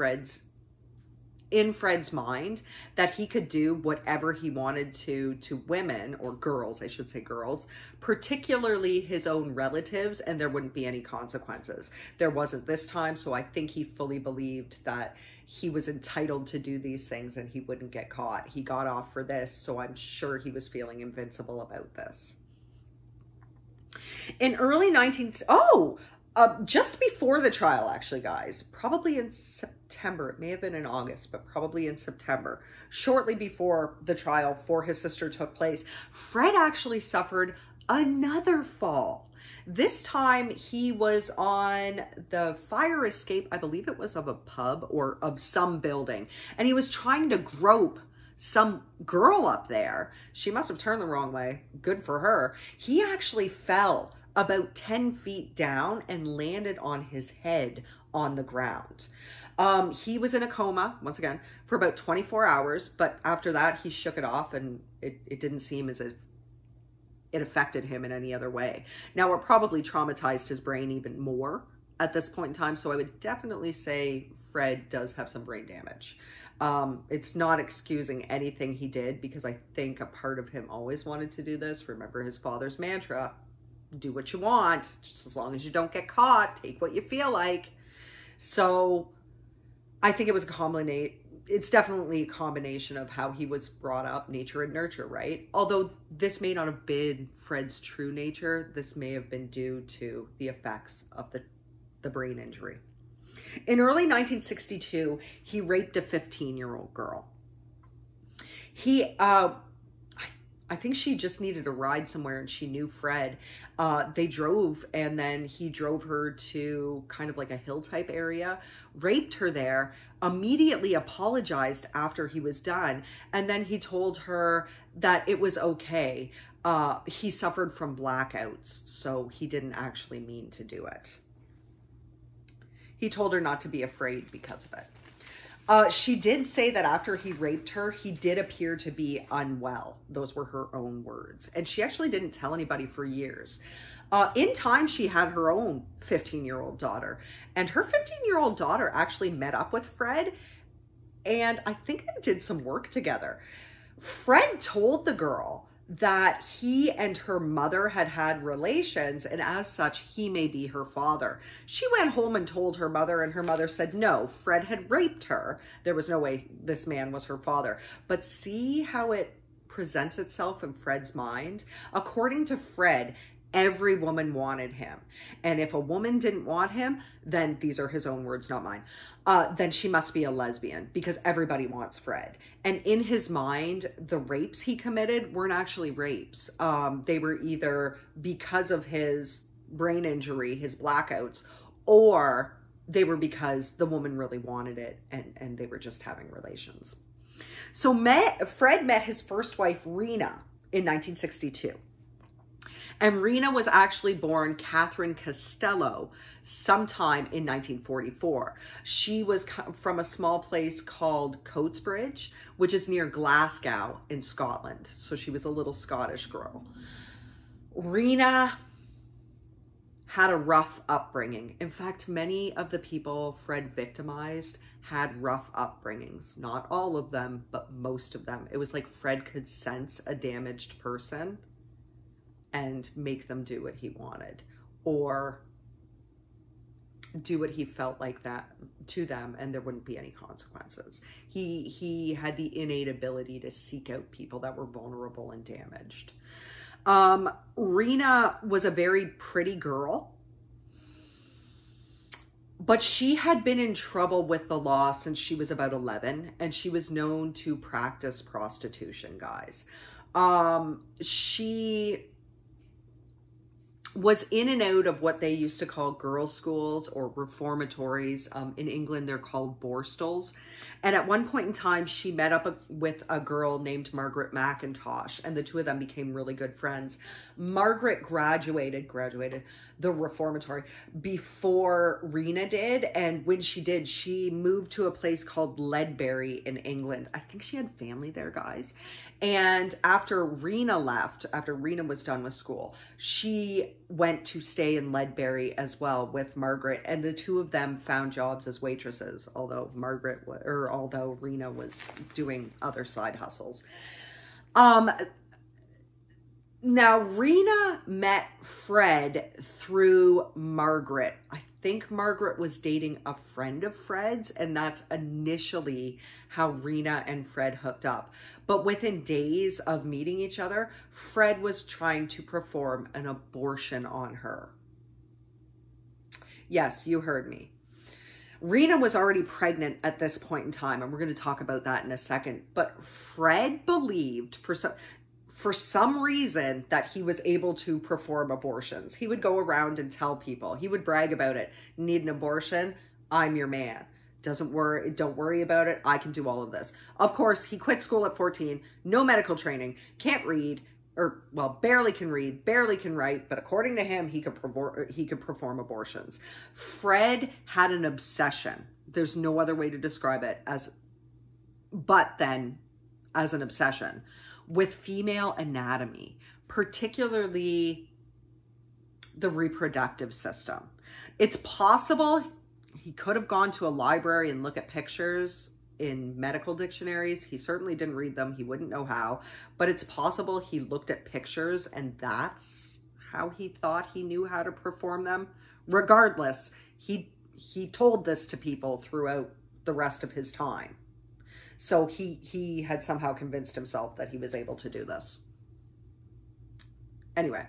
in Fred's mind that he could do whatever he wanted to women, or girls, I should say girls, particularly his own relatives, and there wouldn't be any consequences. There wasn't this time, so I think he fully believed that he was entitled to do these things and he wouldn't get caught. He got off for this, so I'm sure he was feeling invincible about this. In early just before the trial, actually, guys, probably in September, it may have been in August, but probably in September, shortly before the trial for his sister took place, Fred actually suffered another fall. This time he was on the fire escape, I believe it was of a pub or of some building, and he was trying to grope some girl up there. She must have turned the wrong way. Good for her. He actually fell about 10 feet down and landed on his head on the ground. He was in a coma, once again, for about 24 hours, but after that he shook it off, and it didn't seem as if it affected him in any other way. Now, it probably traumatized his brain even more at this point in time, so I would definitely say Fred does have some brain damage. It's not excusing anything he did, because I think a part of him always wanted to do this. Remember his father's mantra, do what you want, just as long as you don't get caught, take what you feel like. So I think it was it's definitely a combination of how he was brought up, nature and nurture, right? Although this may not have been Fred's true nature, this may have been due to the effects of the brain injury. In early 1962, he raped a 15-year-old girl. I think she just needed a ride somewhere, and she knew Fred. They drove, and then he drove her to kind of like a hill type area, raped her there, immediately apologized after he was done, and then he told her that it was okay. He suffered from blackouts, so he didn't actually mean to do it. He told her not to be afraid because of it. She did say that after he raped her, he did appear to be unwell. Those were her own words. And she actually didn't tell anybody for years. In time, she had her own 15-year-old daughter. And her 15-year-old daughter actually met up with Fred. And I think they did some work together. Fred told the girl that he and her mother had had relations, and as such, he may be her father. She went home and told her mother, and her mother said, no, Fred had raped her. There was no way this man was her father. But see how it presents itself in Fred's mind? According to Fred, every woman wanted him. And if a woman didn't want him, then, these are his own words, not mine, then she must be a lesbian, because everybody wants Fred. And in his mind, the rapes he committed weren't actually rapes. They were either because of his brain injury, his blackouts, or they were because the woman really wanted it, and they were just having relations. So Fred met his first wife, Rena, in 1962. And Rena was actually born Catherine Costello sometime in 1944. She was from a small place called Coatesbridge, which is near Glasgow in Scotland. So she was a little Scottish girl. Rena had a rough upbringing. In fact, many of the people Fred victimized had rough upbringings. Not all of them, but most of them. It was like Fred could sense a damaged person and make them do what he wanted, or do what he felt like that to them, and there wouldn't be any consequences. He had the innate ability to seek out people that were vulnerable and damaged. Rena was a very pretty girl, but she had been in trouble with the law since she was about 11, and she was known to practice prostitution, guys. She was in and out of what they used to call girls' schools or reformatories. In England, they're called borstals. And at one point in time, she met up with a girl named Margaret McIntosh, and the two of them became really good friends. Margaret graduated the reformatory before Rena did, and when she did, she moved to a place called Ledbury in England. I think she had family there, guys. And after Rena left, after Rena was done with school, she went to stay in Ledbury as well with Margaret, and the two of them found jobs as waitresses, although Rena was doing other side hustles. Now, Rena met Fred through Margaret. I think Margaret was dating a friend of Fred's, and that's initially how Rena and Fred hooked up. But within days of meeting each other, Fred was trying to perform an abortion on her. Yes, you heard me. Rena was already pregnant at this point in time, and we're going to talk about that in a second. But Fred believed for some reason that he was able to perform abortions. He would go around and tell people. He would brag about it. Need an abortion? I'm your man. Don't worry about it. I can do all of this. Of course, he quit school at 14. No medical training. Can't read. Or, well, barely can read, barely can write, but according to him, he could perform abortions. Fred had an obsession. There's no other way to describe it but then as an obsession with female anatomy, particularly the reproductive system. It's possible he could have gone to a library and look at pictures in medical dictionaries. He certainly didn't read them. He wouldn't know how, but it's possible he looked at pictures and that's how he thought he knew how to perform them. Regardless, he told this to people throughout the rest of his time. So he had somehow convinced himself that he was able to do this. Anyway,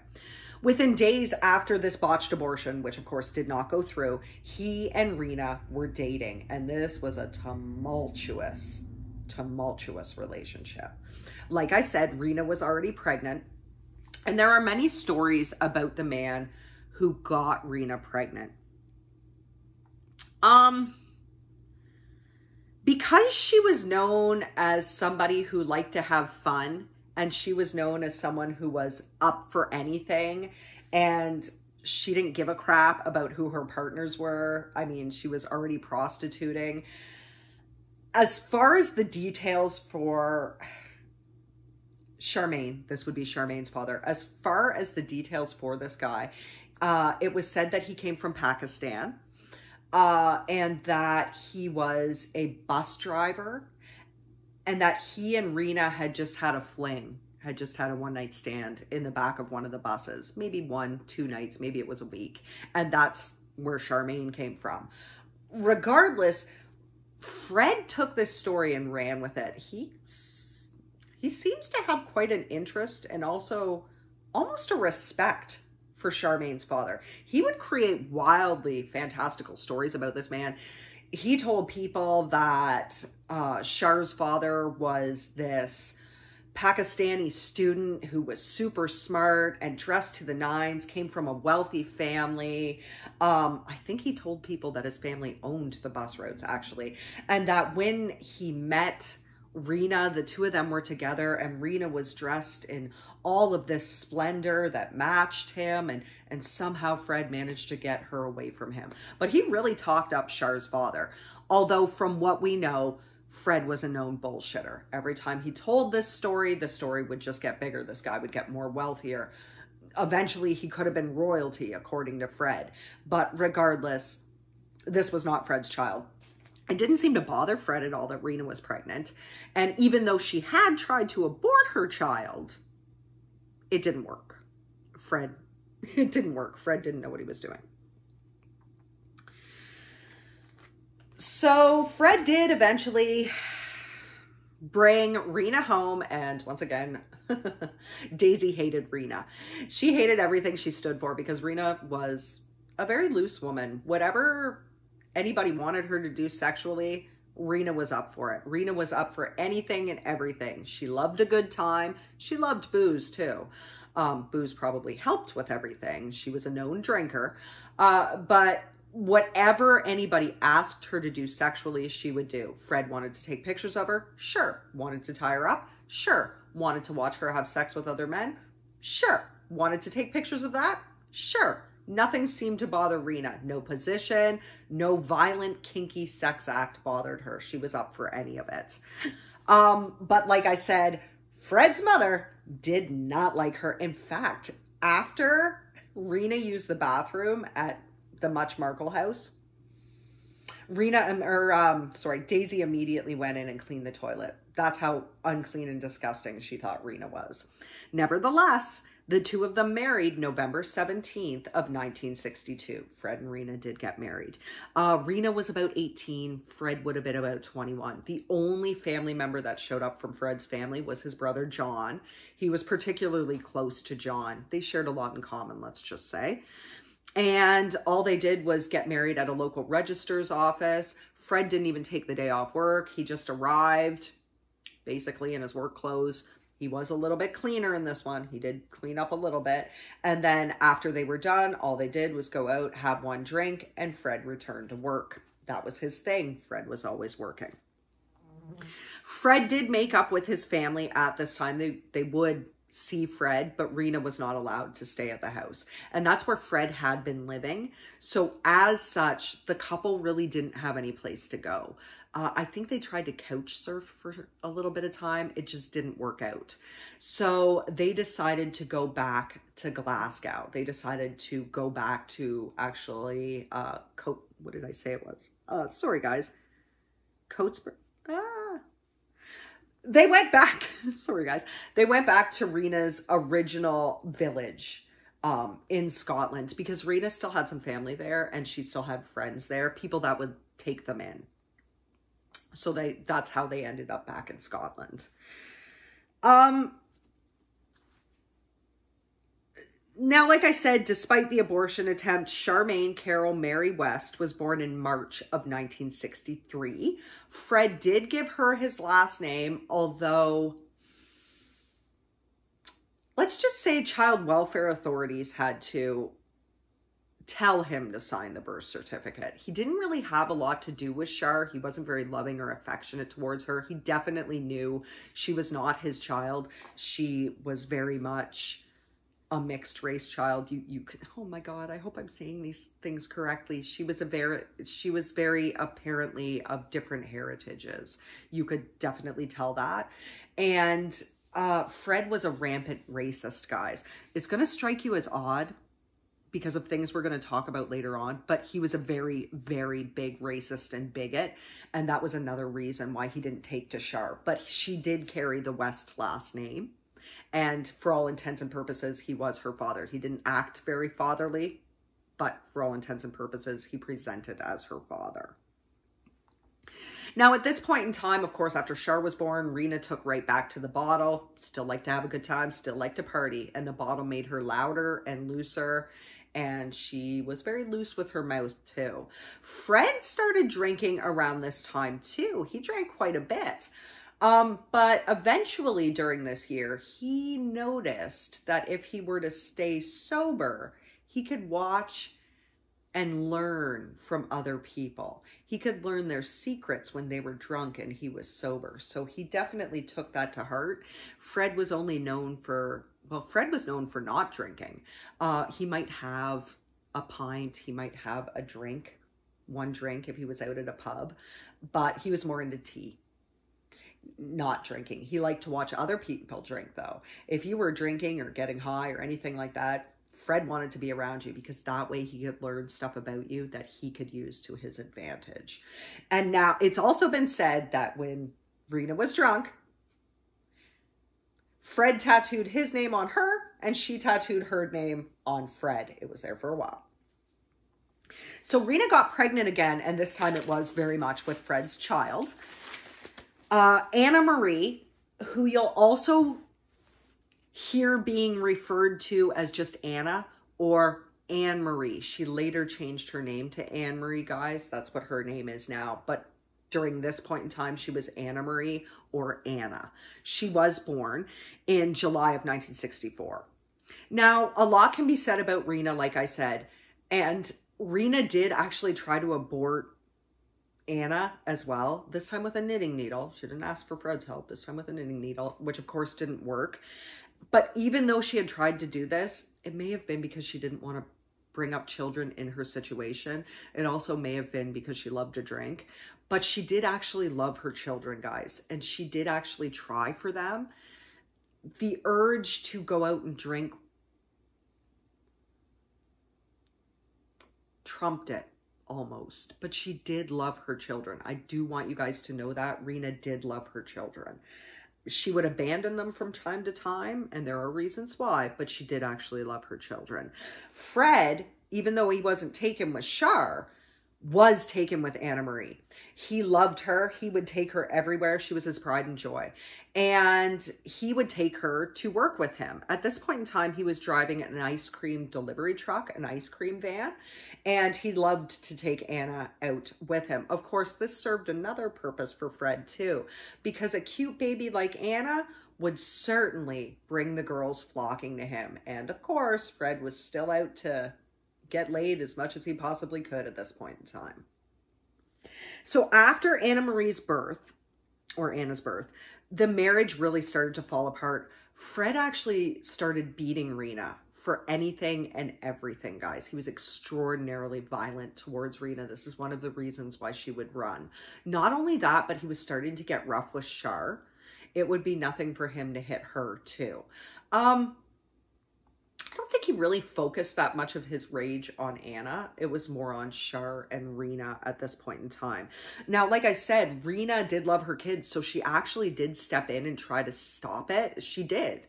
within days after this botched abortion, which of course did not go through, he and Rena were dating, and this was a tumultuous relationship. Like I said, Rena was already pregnant, and there are many stories about the man who got Rena pregnant. Because she was known as somebody who liked to have fun, and she was known as someone who was up for anything, and she didn't give a crap about who her partners were. I mean, she was already prostituting. As far as the details for Charmaine, this would be Charmaine's father. As far as the details for this guy, it was said that he came from Pakistan, and that he was a bus driver, and that he and Rena had just had a fling, had just had a one-night stand in the back of one of the buses. Maybe 1-2 nights, maybe it was a week. And that's where Charmaine came from. Regardless, Fred took this story and ran with it. He seems to have quite an interest and also almost a respect for Charmaine's father. He would create wildly fantastical stories about this man. He told people that Char's father was this Pakistani student who was super smart and dressed to the nines, came from a wealthy family. I think he told people that his family owned the bus routes, actually. And that when he met Rena, the two of them were together, and Rena was dressed in all of this splendor that matched him, and somehow Fred managed to get her away from him. But he really talked up Char's father. Although from what we know, Fred was a known bullshitter. Every time he told this story, the story would just get bigger. This guy would get more wealthier. Eventually, he could have been royalty, according to Fred. But regardless, this was not Fred's child. It didn't seem to bother Fred at all that Rena was pregnant. And even though she had tried to abort her child, it didn't work. It didn't work. Fred didn't know what he was doing. So Fred did eventually bring Rena home, and once again, Daisy hated Rena. She hated everything she stood for because Rena was a very loose woman. Whatever anybody wanted her to do sexually, Rena was up for it. Rena was up for anything and everything. She loved a good time. She loved booze too. Booze probably helped with everything. She was a known drinker. But whatever anybody asked her to do sexually, she would do. Fred wanted to take pictures of her? Sure. Wanted to tie her up? Sure. Wanted to watch her have sex with other men? Sure. Wanted to take pictures of that? Sure. Nothing seemed to bother Rena. No position, no violent, kinky sex act bothered her. She was up for any of it. But like I said, Fred's mother did not like her. In fact, after Rena used the bathroom at the Much Markle house, Daisy immediately went in and cleaned the toilet. That's how unclean and disgusting she thought Rena was. Nevertheless, The two of them married November 17th of 1962. Fred and Rena did get married. Rena was about 18. Fred would have been about 21. The only family member that showed up from Fred's family was his brother, John. He was particularly close to John. They shared a lot in common, let's just say. And all they did was get married at a local registrar's office. Fred didn't even take the day off work. He just arrived basically in his work clothes. He was a little bit cleaner in this one. He did clean up a little bit. And then after they were done, all they did was go out, have one drink, and Fred returned to work. That was his thing. Fred was always working. Fred did make up with his family at this time. They would see Fred, but Rena was not allowed to stay at the house. And that's where Fred had been living. So as such, the couple really didn't have any place to go. I think they tried to couch surf for a little bit of time. It just didn't work out. So they decided to go back to Glasgow. They decided to go back to actually, what did I say it was? Sorry guys. Coatesburg. They went back, sorry guys, they went back to Rena's original village in Scotland because Rena still had some family there and she still had friends there, people that would take them in. So that's how they ended up back in Scotland. Now, like I said, despite the abortion attempt, Charmaine Carol Mary West was born in March of 1963. Fred did give her his last name, although let's just say child welfare authorities had to tell him to sign the birth certificate. He didn't really have a lot to do with Char. He wasn't very loving or affectionate towards her. He definitely knew she was not his child. She was very much a mixed race child. You could, oh my God, I hope I'm saying these things correctly. She was very apparently of different heritages. You could definitely tell that. And Fred was a rampant racist, guys. It's going to strike you as odd because of things we're going to talk about later on, but he was a very, very big racist and bigot. And that was another reason why he didn't take to Char. But she did carry the West last name. And for all intents and purposes, he was her father. He didn't act very fatherly, but for all intents and purposes, he presented as her father. Now, at this point in time, of course, after Char was born, Rena took right back to the bottle. Still liked to have a good time, still liked to party. And the bottle made her louder and looser. And she was very loose with her mouth too. Fred started drinking around this time too. He drank quite a bit. But eventually during this year, he noticed that if he were to stay sober, he could watch and learn from other people. He could learn their secrets when they were drunk and he was sober. So he definitely took that to heart. Fred was only known for, well, Fred was known for not drinking. He might have a pint, he might have a drink, one drink if he was out at a pub, but he was more into tea. Not drinking. He liked to watch other people drink though. If you were drinking or getting high or anything like that, Fred wanted to be around you because that way he could learn stuff about you that he could use to his advantage. And now it's also been said that when Rena was drunk, Fred tattooed his name on her and she tattooed her name on Fred. It was there for a while. So Rena got pregnant again, and this time it was very much with Fred's child. Anna Marie, who you'll also hear being referred to as just Anna or Anne Marie. She later changed her name to Anne Marie, guys. That's what her name is now. But during this point in time, she was Anna Marie or Anna. She was born in July of 1964. Now, a lot can be said about Rena, like I said, and Rena did actually try to abort Anna as well, this time with a knitting needle. She didn't ask for Fred's help, this time with a knitting needle, which of course didn't work. But even though she had tried to do this, it may have been because she didn't want to bring up children in her situation. It also may have been because she loved to drink. But she did actually love her children, guys, and she did actually try for them. The urge to go out and drink trumped it. Almost, but she did love her children. I do want you guys to know that Rena did love her children. She would abandon them from time to time, and there are reasons why, but she did actually love her children. Fred, even though he wasn't taken with Char, was taken with Anna Marie. He loved her. He would take her everywhere. She was his pride and joy. And he would take her to work with him. At this point in time, he was driving an ice cream delivery truck, an ice cream van, and he loved to take Anna out with him. Of course, this served another purpose for Fred too, because a cute baby like Anna would certainly bring the girls flocking to him. And of course, Fred was still out to get laid as much as he possibly could at this point in time. So after Anna Marie's birth, or Anna's birth, the marriage really started to fall apart. Fred actually started beating Rena for anything and everything, guys. He was extraordinarily violent towards Rena. This is one of the reasons why she would run. Not only that, but he was starting to get rough with Char. It would be nothing for him to hit her too. I don't think he really focused that much of his rage on Anna. It was more on Char and Rena at this point in time. Now, like I said, Rena did love her kids, so she actually did step in and try to stop it. She did.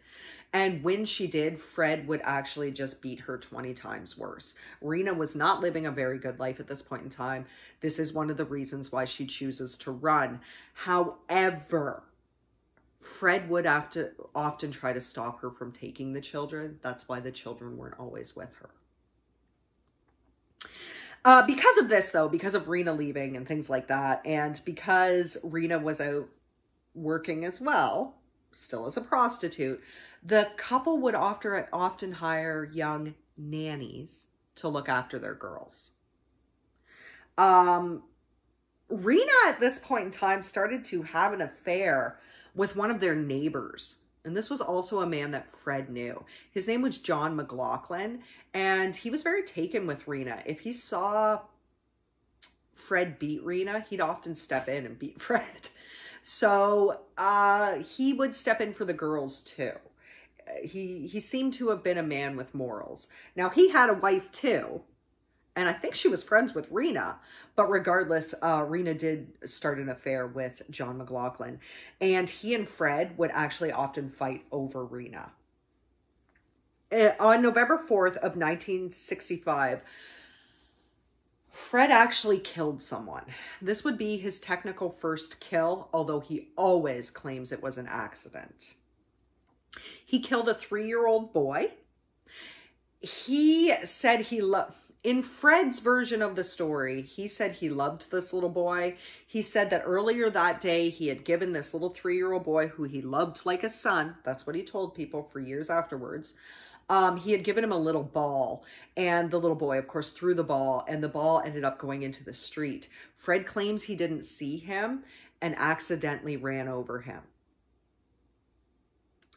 And when she did, Fred would actually just beat her 20 times worse. Rena was not living a very good life at this point in time. This is one of the reasons why she chooses to run. However, Fred would have to often try to stop her from taking the children. That's why the children weren't always with her. Because of this, though, because of Rena leaving and things like that, and because Rena was out working as well, still as a prostitute, the couple would often hire young nannies to look after their girls. Rena, at this point in time, started to have an affair with one of their neighbors. And this was also a man that Fred knew. His name was John McLaughlin, and he was very taken with Rena. If he saw Fred beat Rena, he'd often step in and beat Fred. So he would step in for the girls too. He seemed to have been a man with morals. Now, he had a wife too, and I think she was friends with Rena, but regardless, Rena did start an affair with John McLaughlin, and he and Fred would actually often fight over Rena. On November 4th of 1965, Fred actually killed someone. This would be his technical first kill, although he always claims it was an accident. He killed a 3-year-old boy. He said he loved... In Fred's version of the story, he said he loved this little boy. He said that earlier that day, he had given this little 3-year-old boy who he loved like a son. That's what he told people for years afterwards. He had given him a little ball, and the little boy, of course, threw the ball, and the ball ended up going into the street. Fred claims he didn't see him and accidentally ran over him.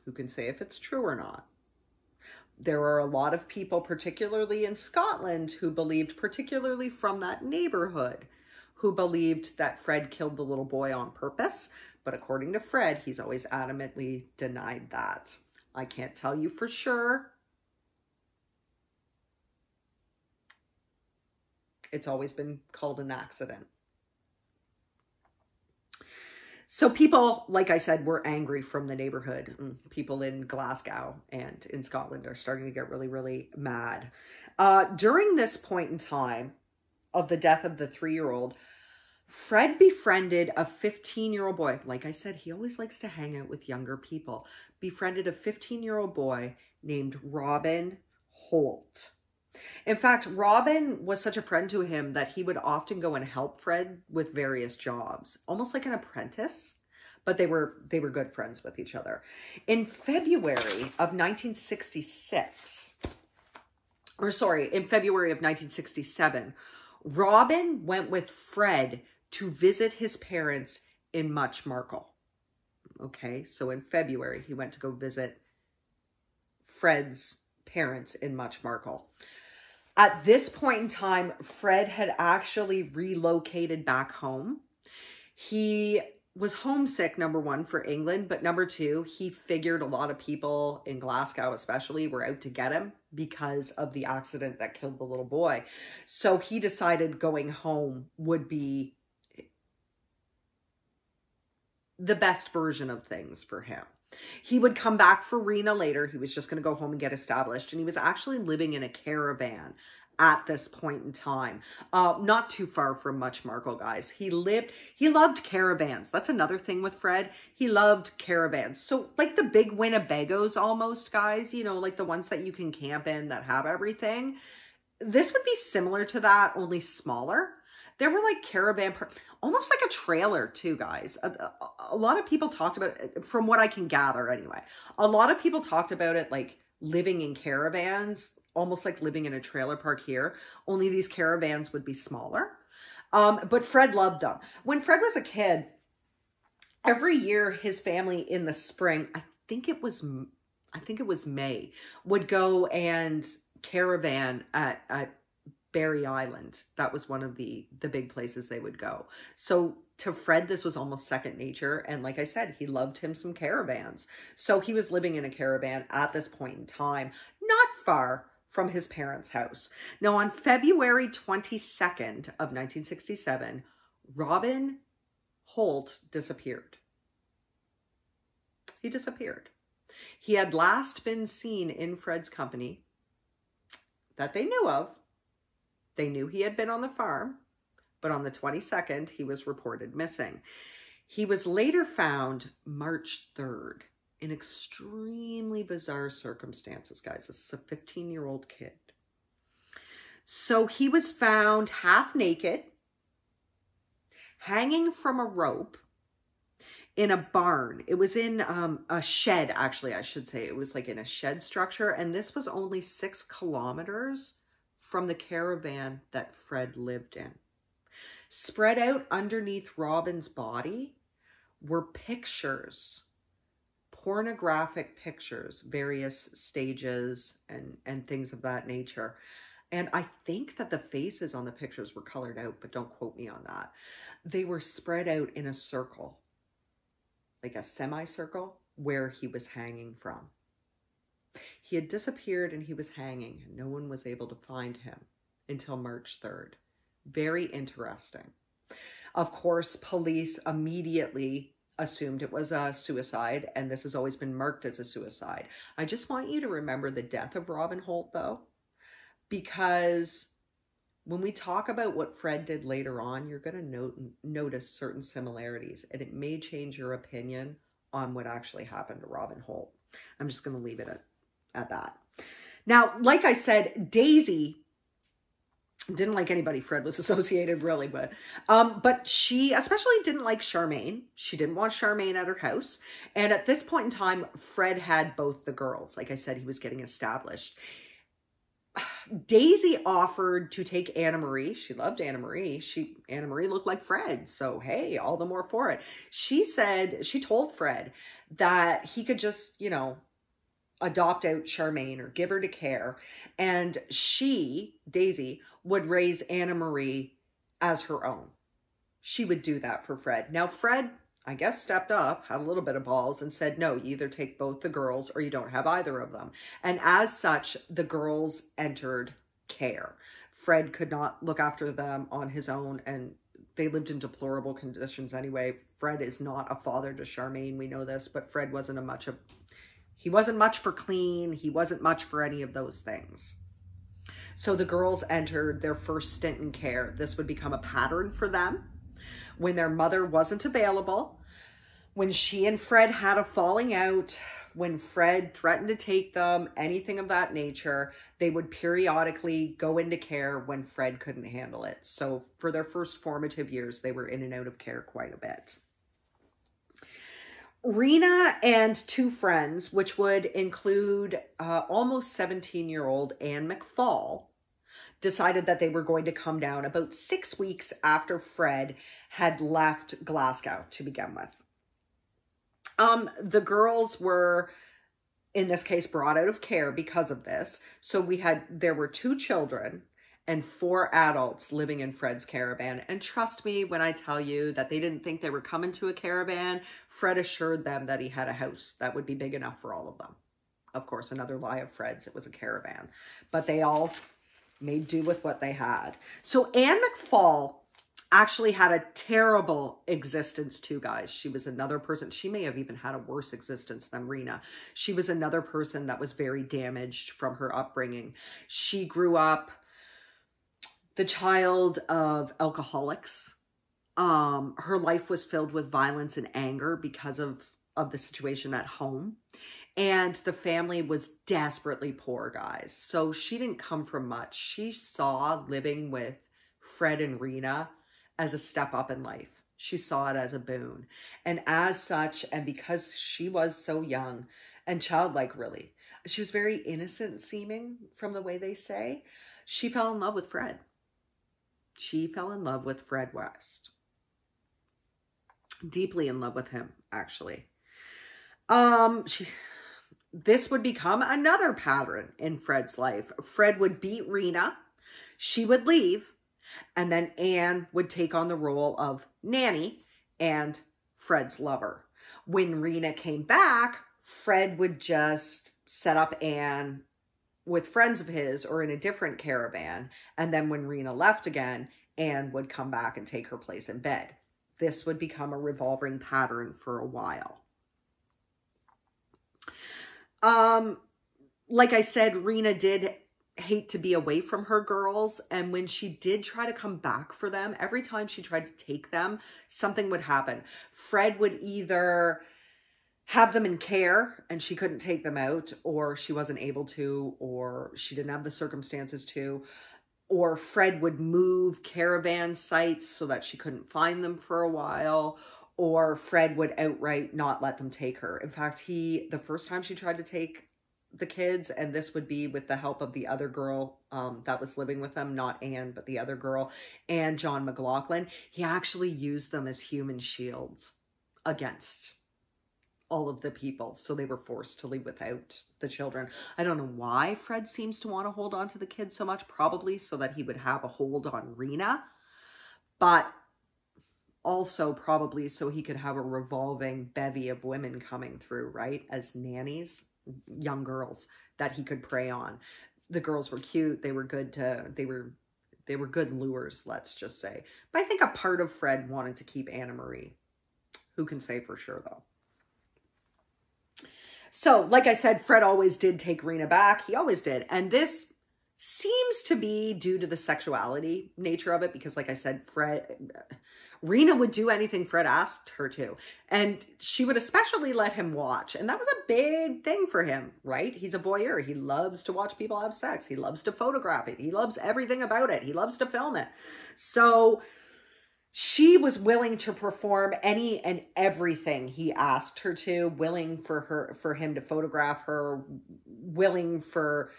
Who can say if it's true or not? There are a lot of people, particularly in Scotland, who believed, particularly from that neighborhood, who believed that Fred killed the little boy on purpose. But according to Fred, he's always adamantly denied that. I can't tell you for sure. It's always been called an accident. So people, like I said, were angry from the neighborhood. People in Glasgow and in Scotland are starting to get really, really mad. During this point in time of the death of the 3-year-old, Fred befriended a 15-year-old boy. Like I said, he always likes to hang out with younger people. Befriended a 15-year-old boy named Robin Holt. In fact, Robin was such a friend to him that he would often go and help Fred with various jobs, almost like an apprentice, but they were good friends with each other. In February of 1966, in February of 1967, Robin went with Fred to visit his parents in Muchmarkel. Okay, so in February, he went to go visit Fred's parents in Muchmarkel. At this point in time, Fred had actually relocated back home. He was homesick, number one, for England, but number two, he figured a lot of people in Glasgow especially were out to get him because of the accident that killed the little boy. So he decided going home would be the best version of things for him. He would come back for Rena later. He was just going to go home and get established. And he was actually living in a caravan at this point in time. Not too far from Much Markle, guys. He loved caravans. That's another thing with Fred. He loved caravans. So like the big Winnebagos almost, guys, you know, like the ones that you can camp in that have everything. This would be similar to that, only smaller. There were like caravan, almost like a trailer too, guys. A lot of people talked about it, from what I can gather anyway. A lot of people talked about it like living in caravans, almost like living in a trailer park here. Only these caravans would be smaller. But Fred loved them. When Fred was a kid, every year his family in the spring, I think it was May, would go and caravan at Berry Island. That was one of the big places they would go. So to Fred, this was almost second nature. And like I said, he loved him some caravans. So he was living in a caravan at this point in time, not far from his parents' house. Now on February 22nd of 1967, Robin Holt disappeared. He disappeared. He had last been seen in Fred's company that they knew of. They knew he had been on the farm, but on the 22nd, he was reported missing. He was later found March 3rd in extremely bizarre circumstances, guys. This is a 15-year-old kid. So he was found half naked, hanging from a rope in a barn. It was in a shed, actually, I should say. It was like in a shed structure, and this was only 6 kilometers from the caravan that Fred lived in. Spread out underneath Robin's body were pictures, pornographic pictures, various stages and things of that nature. And I think that the faces on the pictures were colored out, but don't quote me on that. They were spread out in a circle, like a semicircle, where he was hanging from. He had disappeared and he was hanging. No one was able to find him until March 3rd. Very interesting. Of course, police immediately assumed it was a suicide, and this has always been marked as a suicide. I just want you to remember the death of Robin Holt, though, because when we talk about what Fred did later on, you're going to notice certain similarities, and it may change your opinion on what actually happened to Robin Holt. I'm just going to leave it at that. Now, like I said, Daisy didn't like anybody Fred was associated really with. But she especially didn't like Charmaine. She didn't want Charmaine at her house. And at this point in time, Fred had both the girls. Like I said, he was getting established. Daisy offered to take Anna Marie. She loved Anna Marie. Anna Marie looked like Fred. So, hey, all the more for it. She told Fred that he could just, you know, adopt out Charmaine or give her to care. And she, Daisy, would raise Anna Marie as her own. She would do that for Fred. Now, Fred, I guess, stepped up, had a little bit of balls, and said, no, you either take both the girls or you don't have either of them. And as such, the girls entered care. Fred could not look after them on his own, and they lived in deplorable conditions anyway. Fred is not a father to Charmaine, we know this, but Fred wasn't he wasn't much for clean. He wasn't much for any of those things. So the girls entered their first stint in care. This would become a pattern for them. When their mother wasn't available, when she and Fred had a falling out, when Fred threatened to take them, anything of that nature, they would periodically go into care when Fred couldn't handle it. So for their first formative years, they were in and out of care quite a bit. Rena and 2 friends, which would include almost 17-year-old Anne McFall, decided that they were going to come down about 6 weeks after Fred had left Glasgow to begin with. The girls were, in this case, brought out of care because of this. So there were 2 children and 4 adults living in Fred's caravan. And trust me when I tell you that they didn't think they were coming to a caravan. Fred assured them that he had a house that would be big enough for all of them. Of course, another lie of Fred's, it was a caravan. But they all made do with what they had. So Anne McFall actually had a terrible existence too, guys. She was another person. She may have even had a worse existence than Rena. She was another person that was very damaged from her upbringing. She grew up the child of alcoholics. Her life was filled with violence and anger because of the situation at home. And the family was desperately poor, guys. So she didn't come from much. She saw living with Fred and Rena as a step up in life. She saw it as a boon. And as such, and because she was so young and childlike, really, she was very innocent seeming from the way they say, she fell in love with Fred. She fell in love with Fred West. Deeply in love with him, actually. This would become another pattern in Fred's life. Fred would beat Rena. She would leave. And then Anne would take on the role of nanny and Fred's lover. When Rena came back, Fred would just set up Anne with friends of his or in a different caravan. And then when Rena left again, Anne would come back and take her place in bed. This would become a revolving pattern for a while. Like I said, Rena did hate to be away from her girls. And when she did try to come back for them, every time she tried to take them, something would happen. Fred would either have them in care and she couldn't take them out, or she wasn't able to, or she didn't have the circumstances to, or Fred would move caravan sites so that she couldn't find them for a while, or Fred would outright not let them take her. In fact, the first time she tried to take the kids, and this would be with the help of the other girl that was living with them, not Anne, but the other girl, and John McLaughlin, he actually used them as human shields against all of the people. So they were forced to leave without the children. I don't know why Fred seems to want to hold on to the kids so much, probably so that he would have a hold on Rena, but also probably so he could have a revolving bevy of women coming through, right? As nannies, young girls that he could prey on. The girls were cute. They were good they were good lures, let's just say. But I think a part of Fred wanted to keep Anna Marie. Who can say for sure though? So, like I said, Fred always did take Rena back. He always did. And this seems to be due to the sexuality nature of it, because like I said, Rena would do anything Fred asked her to. And she would especially let him watch. And that was a big thing for him, right? He's a voyeur. He loves to watch people have sex. He loves to photograph it. He loves everything about it. He loves to film it. So she was willing to perform any and everything he asked her to, willing for him to photograph her, willing for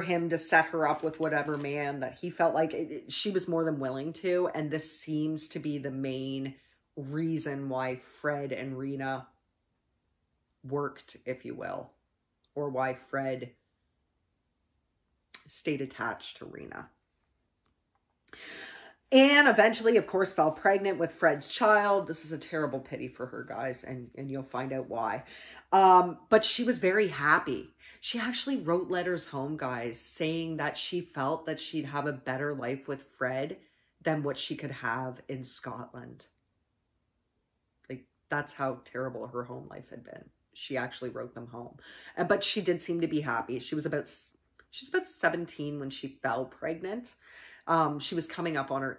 him to set her up with whatever man that he felt like she was more than willing to. And this seems to be the main reason why Fred and Rena worked, if you will, or why Fred stayed attached to Rena. Anne eventually, of course, fell pregnant with Fred's child. This is a terrible pity for her, guys, and you'll find out why. But she was very happy. She actually wrote letters home, guys, saying that she felt that she'd have a better life with Fred than what she could have in Scotland. Like, that's how terrible her home life had been. She actually wrote them home. But she did seem to be happy. She was about 17 when she fell pregnant. She was coming up on her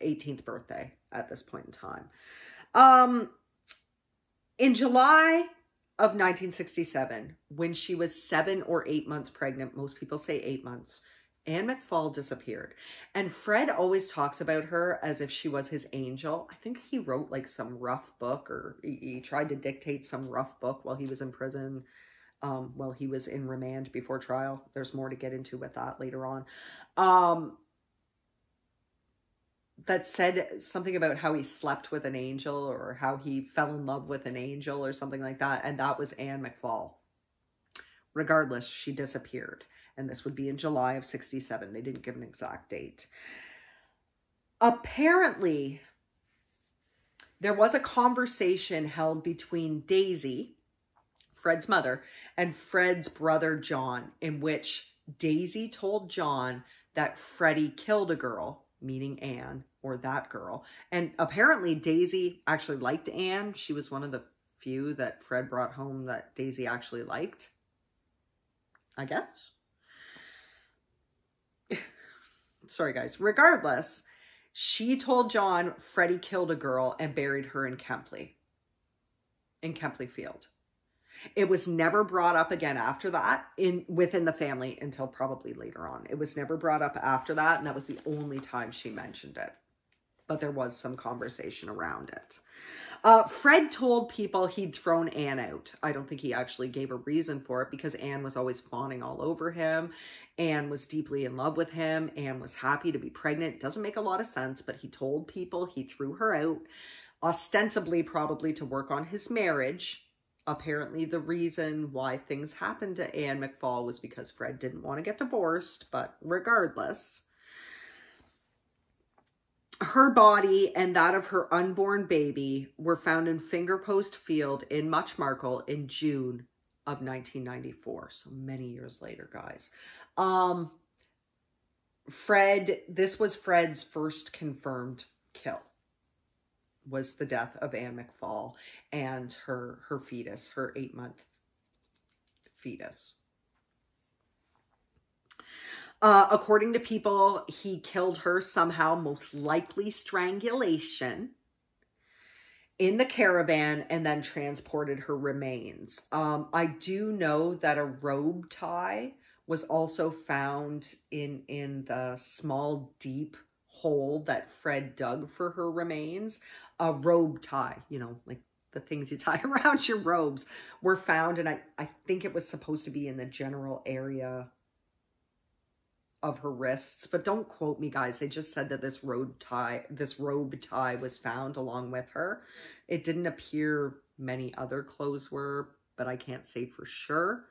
18th birthday at this point in time. In July of 1967, when she was 7 or 8 months pregnant, most people say 8 months, Anne McFall disappeared. And Fred always talks about her as if she was his angel. I think he wrote like some rough book, or he tried to dictate some rough book while he was in prison, while he was in remand before trial. There's more to get into with that later on. That said something about how he slept with an angel, or how he fell in love with an angel or something like that. And that was Anne McFall. Regardless, she disappeared. And this would be in July of 67. They didn't give an exact date. Apparently, there was a conversation held between Daisy, Fred's mother, and Fred's brother John, in which Daisy told John that Freddie killed a girl, meaning Anne, or that girl. And apparently Daisy actually liked Anne. She was one of the few that Fred brought home that Daisy actually liked, I guess. Sorry, guys. Regardless, she told John Freddie killed a girl and buried her in Kempley Field. It was never brought up again after that within the family until probably later on. It was never brought up after that, and that was the only time she mentioned it. But there was some conversation around it. Fred told people he'd thrown Anne out. I don't think he actually gave a reason for it because Anne was always fawning all over him. Anne was deeply in love with him. Anne was happy to be pregnant. Doesn't make a lot of sense, but he told people he threw her out, ostensibly probably to work on his marriage. Apparently the reason why things happened to Anne McFall was because Fred didn't want to get divorced, but regardless, her body and that of her unborn baby were found in Fingerpost Field in Muchmarkel in June of 1994. So many years later, guys. This was Fred's first confirmed kill, was the death of Anne McFall and her fetus, her 8-month fetus. According to people, he killed her somehow, most likely strangulation, in the caravan and then transported her remains. I do know that a robe tie was also found in the small, deep hole that Fred dug for her remains. A robe tie, you know, like the things you tie around your robes, were found, and I think it was supposed to be in the general area of her wrists, but don't quote me, guys. They just said that this robe tie was found along with her. It didn't appear many other clothes were, but I can't say for sure.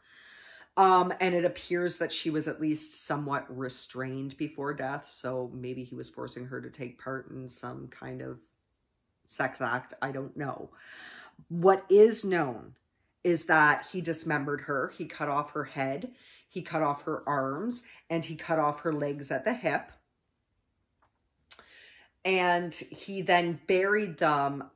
And it appears that she was at least somewhat restrained before death, so maybe he was forcing her to take part in some kind of sex act. I don't know. What is known is that he dismembered her. He cut off her head. He cut off her arms, and he cut off her legs at the hip. And he then buried them.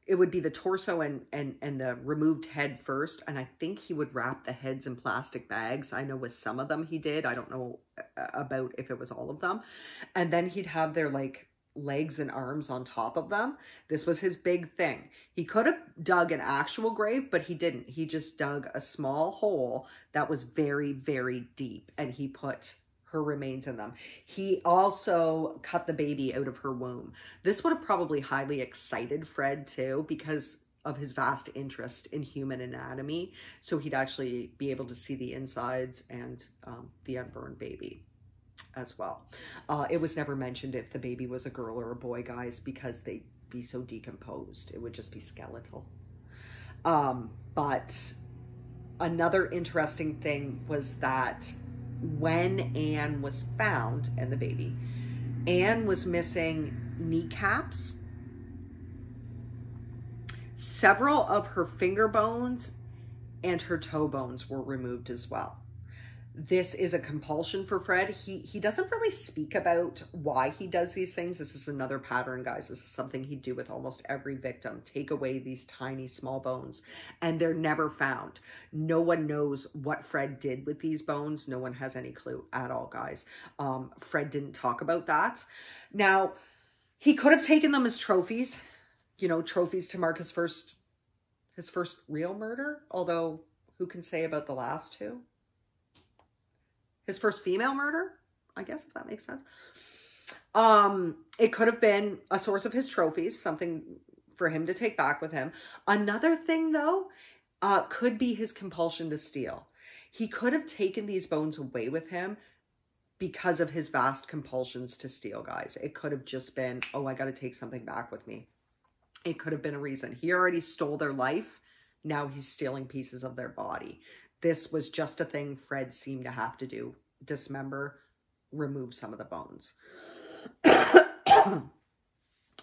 It would be the torso and the removed head first. And I think he would wrap the heads in plastic bags. I know with some of them he did. I don't know about if it was all of them. And then he'd have their like legs and arms on top of them. This was his big thing. He could have dug an actual grave, but he didn't. He just dug a small hole that was very, very deep, and he put her remains in them. He also cut the baby out of her womb. This would have probably highly excited Fred too, because of his vast interest in human anatomy. So he'd actually be able to see the insides and the unborn baby as well. It was never mentioned if the baby was a girl or a boy, guys, because they'd be so decomposed. It would just be skeletal. But another interesting thing was that when Anne was found and the baby, Anne was missing kneecaps. Several of her finger bones and her toe bones were removed as well. This is a compulsion for Fred. He doesn't really speak about why he does these things. This is another pattern, guys. This is something he'd do with almost every victim. Take away these tiny, small bones, and they're never found. No one knows what Fred did with these bones. No one has any clue at all, guys. Fred didn't talk about that. Now, he could have taken them as trophies, you know, trophies to mark his first real murder. Although, who can say about the last two? His first female murder, I guess, if that makes sense. It could have been a source of his trophies, something for him to take back with him. Another thing, though, could be his compulsion to steal. He could have taken these bones away with him because of his vast compulsions to steal, guys. It could have just been, oh, I got to take something back with me. It could have been a reason. He already stole their life. Now he's stealing pieces of their body. This was just a thing Fred seemed to have to do. Dismember, remove some of the bones.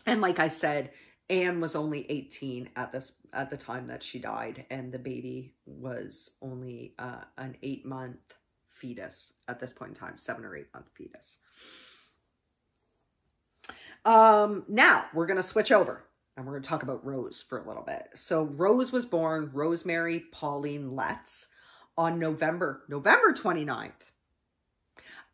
And like I said, Anne was only 18 at the time that she died, and the baby was only an 8-month fetus at this point in time, 7 or 8 month fetus. Now we're going to switch over and we're going to talk about Rose for a little bit. So Rose was born Rosemary Pauline Letts on November 29th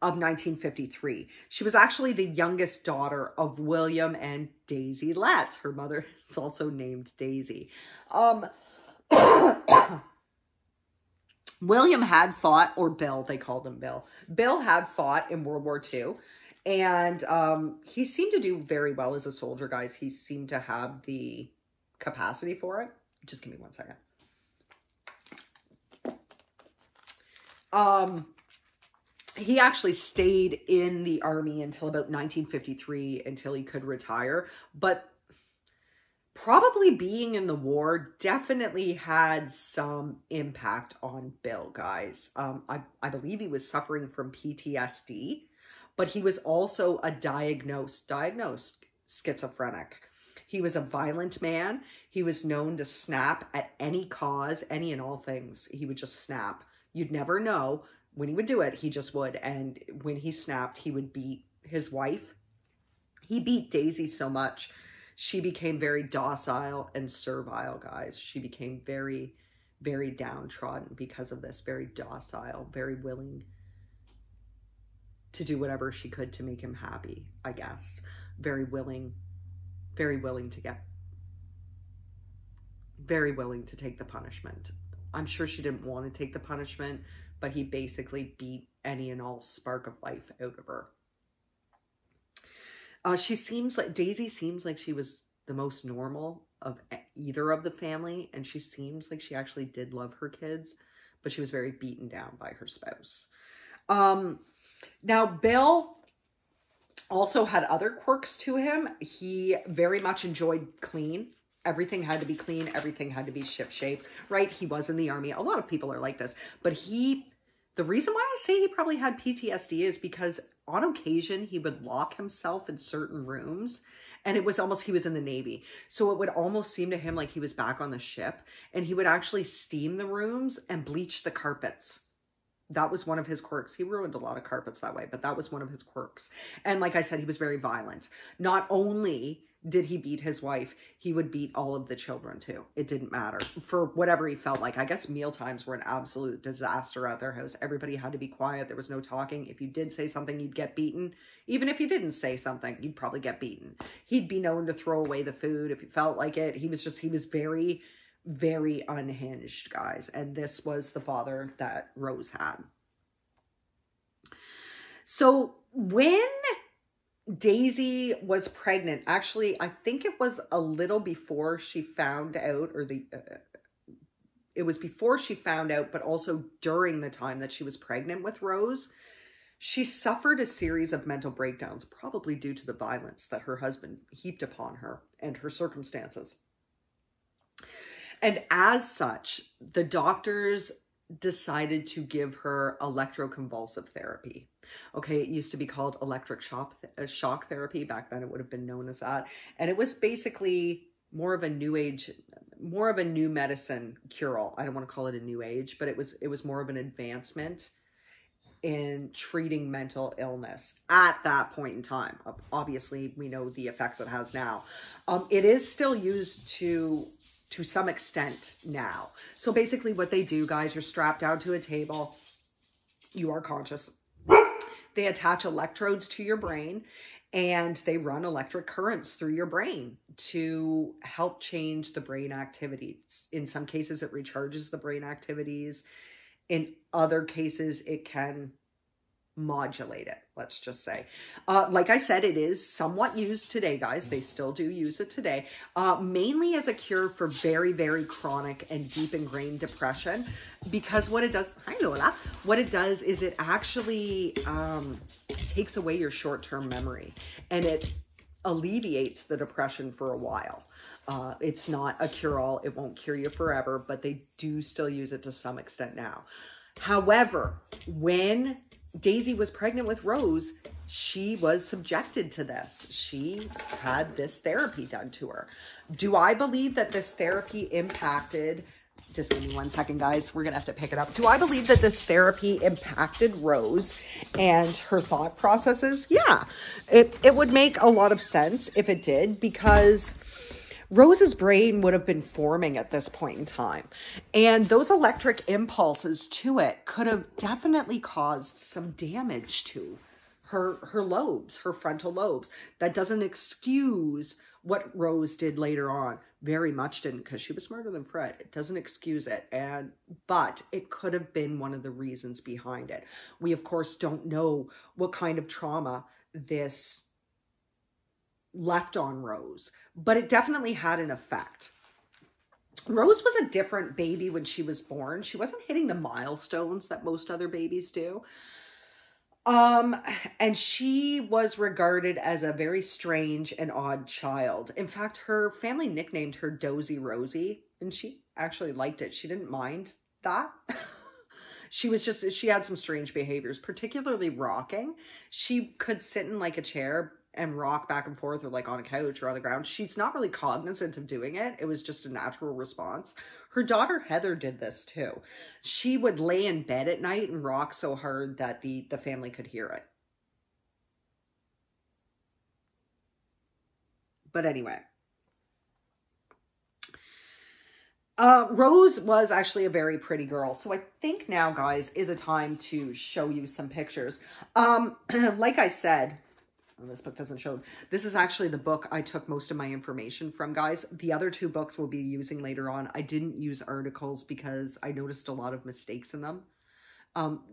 of 1953. She was actually the youngest daughter of William and Daisy Letts. Her mother is also named Daisy. William had fought, or Bill, they called him Bill. Bill had fought in World War II. And he seemed to do very well as a soldier, guys. He seemed to have the capacity for it. Just give me 1 second. He actually stayed in the army until about 1953, until he could retire. But probably being in the war definitely had some impact on Bill, guys. I believe he was suffering from PTSD. But he was also a diagnosed schizophrenic. He was a violent man. He was known to snap at any cause, any and all things. He would just snap. You'd never know when he would do it. He just would. And when he snapped, he would beat his wife. He beat Daisy so much. She became very docile and servile, guys. She became very, very downtrodden because of this. Very docile, very willing to do whatever she could to make him happy, I guess. Very willing to take the punishment. I'm sure she didn't want to take the punishment, but he basically beat any and all spark of life out of her. Daisy seems like she was the most normal of either of the family, and she seems like she actually did love her kids, but she was very beaten down by her spouse. Now, Bill also had other quirks to him. He very much enjoyed clean. Everything had to be clean. Everything had to be shipshape, right? He was in the army. A lot of people are like this. But the reason why I say he probably had PTSD is because on occasion, he would lock himself in certain rooms. And it was almost, he was in the Navy. So it would almost seem to him like he was back on the ship. And he would actually steam the rooms and bleach the carpets. That was one of his quirks. He ruined a lot of carpets that way, but that was one of his quirks. And like I said, he was very violent. Not only did he beat his wife, he would beat all of the children too. It didn't matter for whatever he felt like. I guess meal times were an absolute disaster at their house. Everybody had to be quiet. There was no talking. If you did say something, you'd get beaten. Even if you didn't say something, you'd probably get beaten. He'd be known to throw away the food if he felt like it. He was very, very unhinged, guys. And this was the father that Rose had. So when Daisy was pregnant, actually, I think it was a little before she found out, or it was before she found out, but also during the time that she was pregnant with Rose, she suffered a series of mental breakdowns, probably due to the violence that her husband heaped upon her and her circumstances. And as such, the doctors decided to give her electroconvulsive therapy. Okay, it used to be called electric shock therapy. Back then it would have been known as that. And it was basically more of a new medicine cure-all. I don't want to call it a new age, but it was more of an advancement in treating mental illness at that point in time. Obviously, we know the effects it has now. It is still used to some extent now. So basically what they do, guys, you're strapped down to a table. You are conscious. They attach electrodes to your brain and they run electric currents through your brain to help change the brain activities. In some cases, it recharges the brain activities. In other cases, it can modulate it, let's just say. Like I said, it is somewhat used today, guys. They still do use it today, mainly as a cure for very, very chronic and deep ingrained depression, because what it does, hi Lola, what it does is it actually takes away your short-term memory and it alleviates the depression for a while. It's not a cure-all. It won't cure you forever, but they do still use it to some extent now. However, when Daisy was pregnant with Rose, she was subjected to this. She had this therapy done to her. Do I believe that this therapy impacted Just give me 1 second, guys. We're going to have to pick it up. Do I believe that this therapy impacted Rose and her thought processes? Yeah, it would make a lot of sense if it did, because Rose's brain would have been forming at this point in time. And those electric impulses to it could have definitely caused some damage to her lobes, her frontal lobes. That doesn't excuse what Rose did later on. Very much didn't, because she was smarter than Fred. It doesn't excuse it. But it could have been one of the reasons behind it. We, of course, don't know what kind of trauma this left on Rose, but it definitely had an effect. Rose was a different baby when she was born. She wasn't hitting the milestones that most other babies do. And she was regarded as a very strange and odd child. In fact, her family nicknamed her Dozy Rosie, and she actually liked it. She didn't mind that. She had some strange behaviors, particularly rocking. She could sit in like a chair and rock back and forth, or like on a couch or on the ground. She's not really cognizant of doing it. It was just a natural response. Her daughter Heather did this too. She would lay in bed at night and rock so hard that the family could hear it. But anyway, Rose was actually a very pretty girl. So I think now, guys, is a time to show you some pictures. Like I said, oh, this book doesn't show. This is actually the book I took most of my information from, guys. The other 2 books we'll be using later on. I didn't use articles because I noticed a lot of mistakes in them.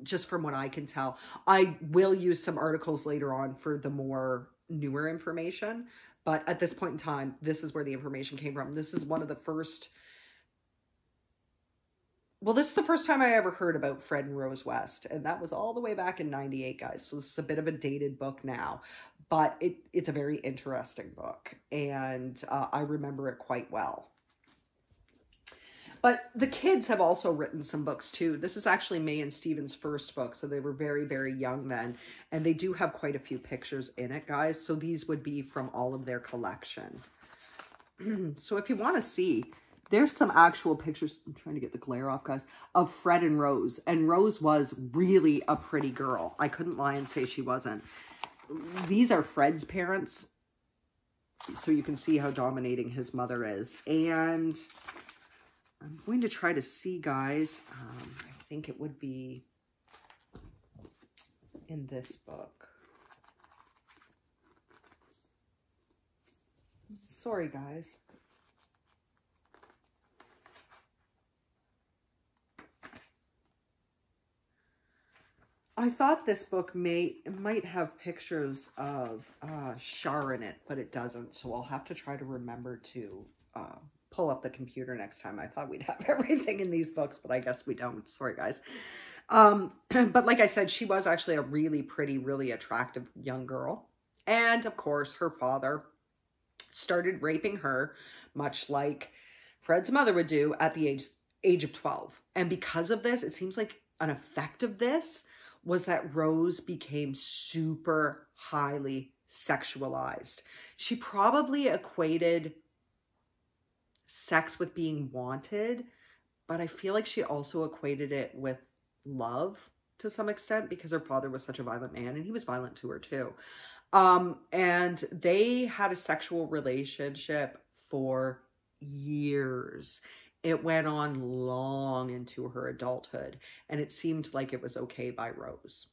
Just from what I can tell. I will use some articles later on for the more newer information. But at this point in time, this is where the information came from. This is one of the first... Well, this is the first time I ever heard about Fred and Rose West, and that was all the way back in '98, guys. So this is a bit of a dated book now, but it's a very interesting book, and I remember it quite well. But the kids have also written some books too. This is actually May and Stephen's first book, so they were very, very young then, and they do have quite a few pictures in it, guys. So these would be from all of their collection. So if you want to see... There's some actual pictures, I'm trying to get the glare off, guys, of Fred and Rose. And Rose was really a pretty girl. I couldn't lie and say she wasn't. These are Fred's parents. So you can see how dominating his mother is. And I'm going to try to see, guys, I think it would be in this book. Sorry, guys. I thought this book might have pictures of Char in it, but it doesn't. So I'll have to try to remember to pull up the computer next time. I thought we'd have everything in these books, but I guess we don't. Sorry, guys. But like I said, she was actually a really pretty, really attractive young girl. And of course, her father started raping her, much like Fred's mother would do, at the age of 12. And because of this, it seems like an effect of this was that Rose became super highly sexualized. She probably equated sex with being wanted, but I feel like she also equated it with love to some extent, because her father was such a violent man, and he was violent to her too. And they had a sexual relationship for years. It went on long into her adulthood, and it seemed like it was okay by Rose.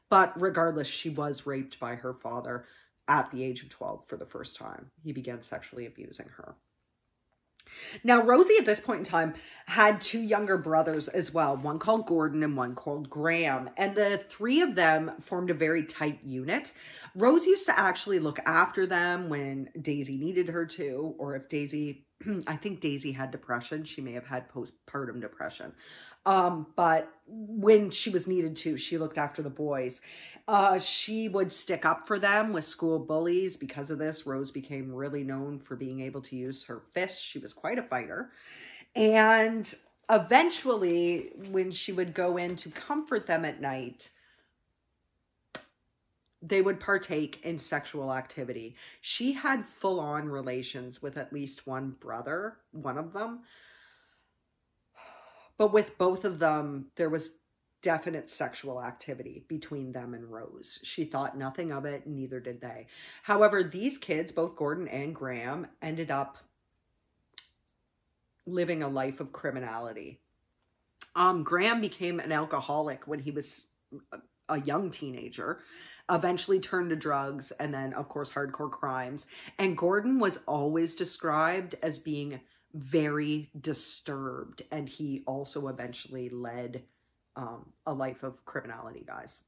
But regardless, she was raped by her father at the age of 12 for the first time. He began sexually abusing her. Now, Rosie at this point in time had 2 younger brothers as well, one called Gordon and one called Graham, and the 3 of them formed a very tight unit. Rose used to actually look after them when Daisy needed her to, or if Daisy, I think Daisy had depression. She may have had postpartum depression. But when she was needed to, she looked after the boys. She would stick up for them with school bullies. Because of this, Rose became really known for being able to use her fists. She was quite a fighter. And eventually, when she would go in to comfort them at night, they would partake in sexual activity. She had full-on relations with at least one brother, one of them. But with both of them, there was definite sexual activity between them and Rose. She thought nothing of it, neither did they. However, these kids, both Gordon and Graham, ended up living a life of criminality. Graham became an alcoholic when he was a young teenager, eventually turned to drugs, and then, of course, hardcore crimes. And Gordon was always described as being very disturbed, and he also eventually led a life of criminality, guys.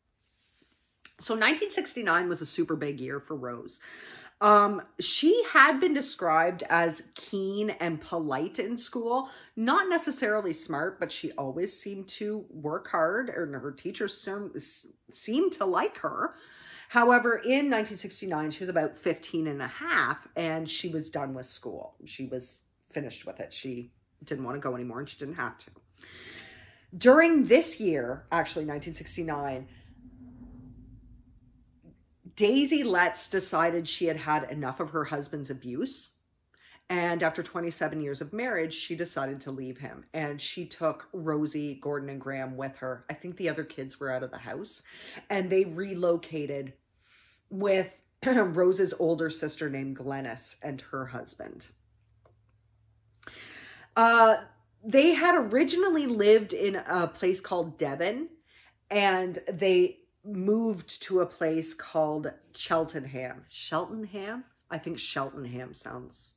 So 1969 was a super big year for Rose. She had been described as keen and polite in school, not necessarily smart, but she always seemed to work hard, and her teachers seemed to like her. However, in 1969, she was about 15 and a half, and she was done with school. She was finished with it. She didn't want to go anymore, and she didn't have to. During this year, actually 1969, Daisy Letts decided she had had enough of her husband's abuse. And after 27 years of marriage, she decided to leave him. And she took Rosie, Gordon, and Graham with her. I think the other kids were out of the house. And they relocated with Rose's older sister named Glennis and her husband. They had originally lived in a place called Devon. And they moved to a place called Cheltenham. Cheltenham? I think Cheltenham sounds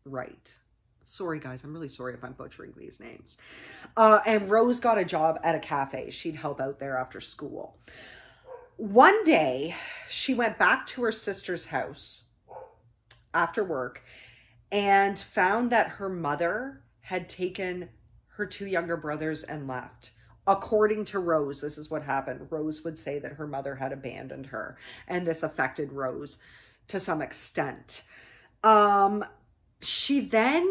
right. Sorry, guys. I'm really sorry if I'm butchering these names. And Rose got a job at a cafe. She'd help out there after school. One day, she went back to her sister's house after work and found that her mother had taken her two younger brothers and left. According to Rose, this is what happened. Rose would say that her mother had abandoned her, and this affected Rose to some extent. She then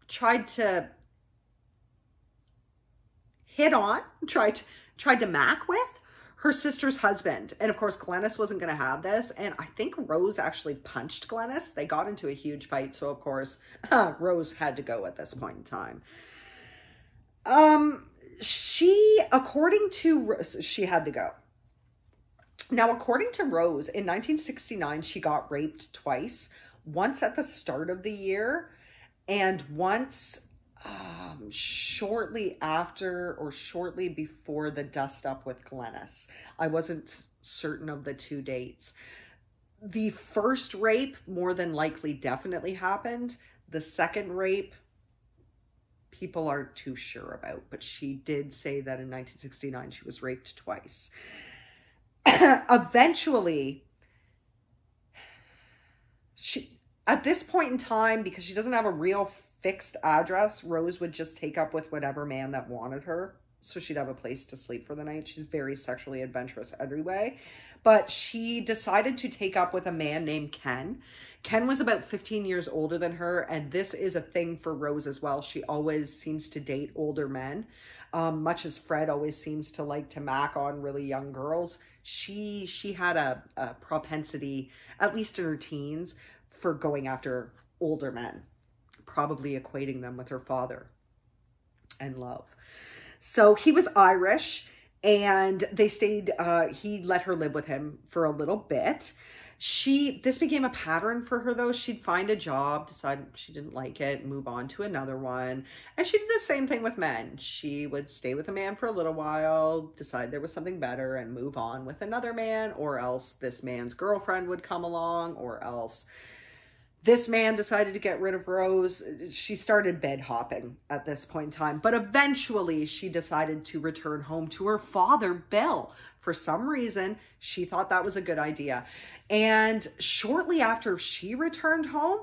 tried to tried to mac with her sister's husband. And of course, Glennis wasn't going to have this. And I think Rose actually punched Glennis. They got into a huge fight. So of course, Rose had to go at this point in time. She had to go. Now, according to Rose, in 1969, she got raped twice. Once at the start of the year and once shortly after or shortly before the dust up with Glennis. I wasn't certain of the two dates. The first rape more than likely definitely happened. The second rape, people aren't too sure about, but she did say that in 1969 she was raped twice. Eventually, at this point in time, because she doesn't have a real fixed address, Rose would just take up with whatever man that wanted her. So she'd have a place to sleep for the night. She's very sexually adventurous every way. But she decided to take up with a man named Ken. Ken was about 15 years older than her. And this is a thing for Rose as well. She always seems to date older men. Much as Fred always seems to like to mac on really young girls. She had a propensity, at least in her teens, for going after older men. Probably equating them with her father and love. So he was Irish and they stayed, he let her live with him for a little bit. This became a pattern for her though. She'd find a job, decide she didn't like it, move on to another one. And she did the same thing with men. She would stay with a man for a little while, decide there was something better and move on with another man, or else this man's girlfriend would come along, or else this man decided to get rid of Rose. She started bed hopping at this point in time. But eventually she decided to return home to her father, Bill. For some reason, she thought that was a good idea. And shortly after she returned home,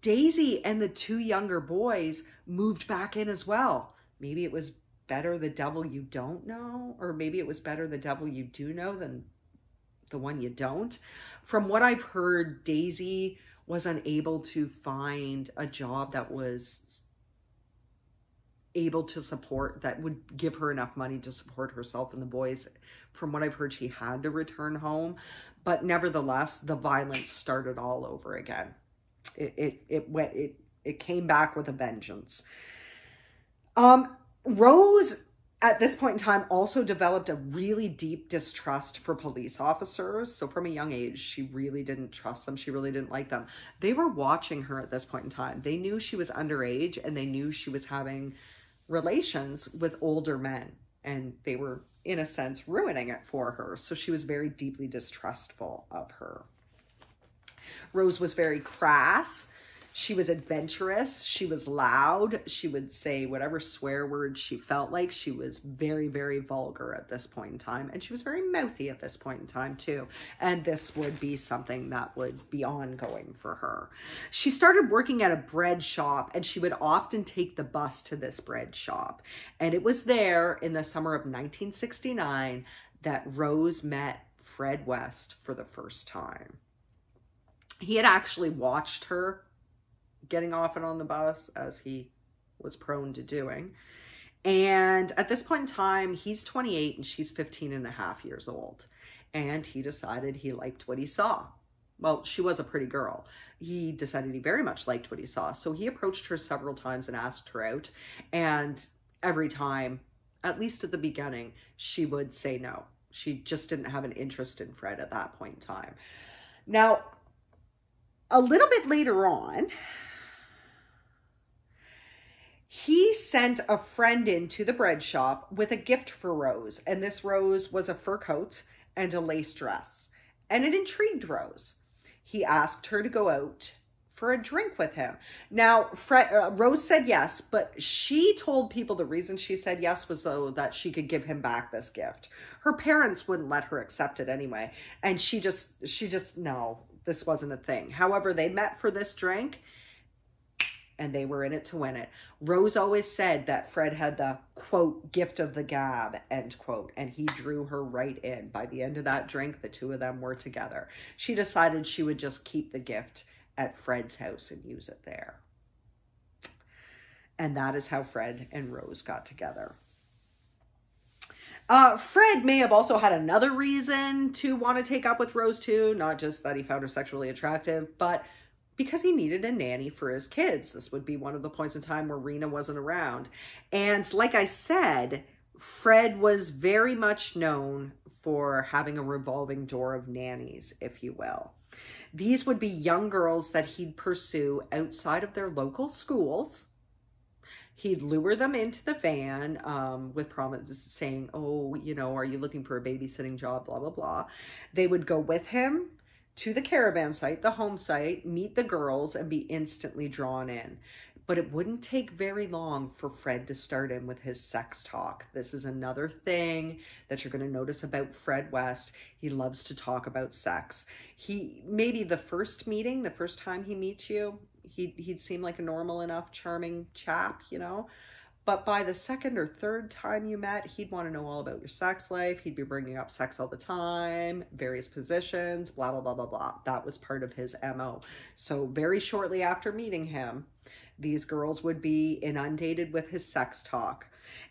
Daisy and the two younger boys moved back in as well. Maybe it was better the devil you don't know, or maybe it was better the devil you do know than the one you don't. From what I've heard, Daisy was unable to find a job that was able to support, that would give her enough money to support herself and the boys. From what I've heard, she had to return home, but nevertheless, the violence started all over again. It it came back with a vengeance. Rose, at this point in time, also developed a really deep distrust for police officers. So from a young age, she really didn't trust them. She really didn't like them. They were watching her at this point in time. They knew she was underage, and they knew she was having relations with older men. And they were, in a sense, ruining it for her. So she was very deeply distrustful of her. Rose was very crass. She was adventurous. She was loud. She would say whatever swear words she felt like. She was very, very vulgar at this point in time. And she was very mouthy at this point in time too. And this would be something that would be ongoing for her. She started working at a bread shop, and she would often take the bus to this bread shop. And it was there in the summer of 1969 that Rose met Fred West for the first time. He had actually watched her getting off and on the bus, as he was prone to doing. And at this point in time, he's 28 and she's 15 and a half years old. And he decided he liked what he saw. Well, she was a pretty girl. He decided he very much liked what he saw. So he approached her several times and asked her out. And every time, at least at the beginning, she would say no. She just didn't have an interest in Fred at that point in time. Now, a little bit later on, he sent a friend into the bread shop with a gift for Rose. And this Rose was a fur coat and a lace dress. And it intrigued Rose. He asked her to go out for a drink with him. Now, Rose said yes, but she told people the reason she said yes was so that she could give him back this gift. Her parents wouldn't let her accept it anyway. And she just, no, this wasn't a thing. However, they met for this drink, and they were in it to win it. Rose always said that Fred had the, quote, gift of the gab, end quote, and he drew her right in. By the end of that drink, the two of them were together. She decided she would just keep the gift at Fred's house and use it there. And that is how Fred and Rose got together. Fred may have also had another reason to want to take up with Rose too, not just that he found her sexually attractive, but because he needed a nanny for his kids. This would be one of the points in time where Rena wasn't around. And like I said, Fred was very much known for having a revolving door of nannies, if you will. These would be young girls that he'd pursue outside of their local schools. He'd lure them into the van with promises saying, oh, you know, are you looking for a babysitting job, blah, blah, blah. They would go with him to the caravan site, the home site, meet the girls, and be instantly drawn in. But it wouldn't take very long for Fred to start in with his sex talk. This is another thing that you're going to notice about Fred West. He loves to talk about sex. Maybe the first meeting, the first time he meets you, he'd seem like a normal enough, charming chap, you know. But by the second or third time you met, he'd want to know all about your sex life. He'd be bringing up sex all the time, various positions, blah, blah, blah, blah, blah. That was part of his MO. So very shortly after meeting him, these girls would be inundated with his sex talk.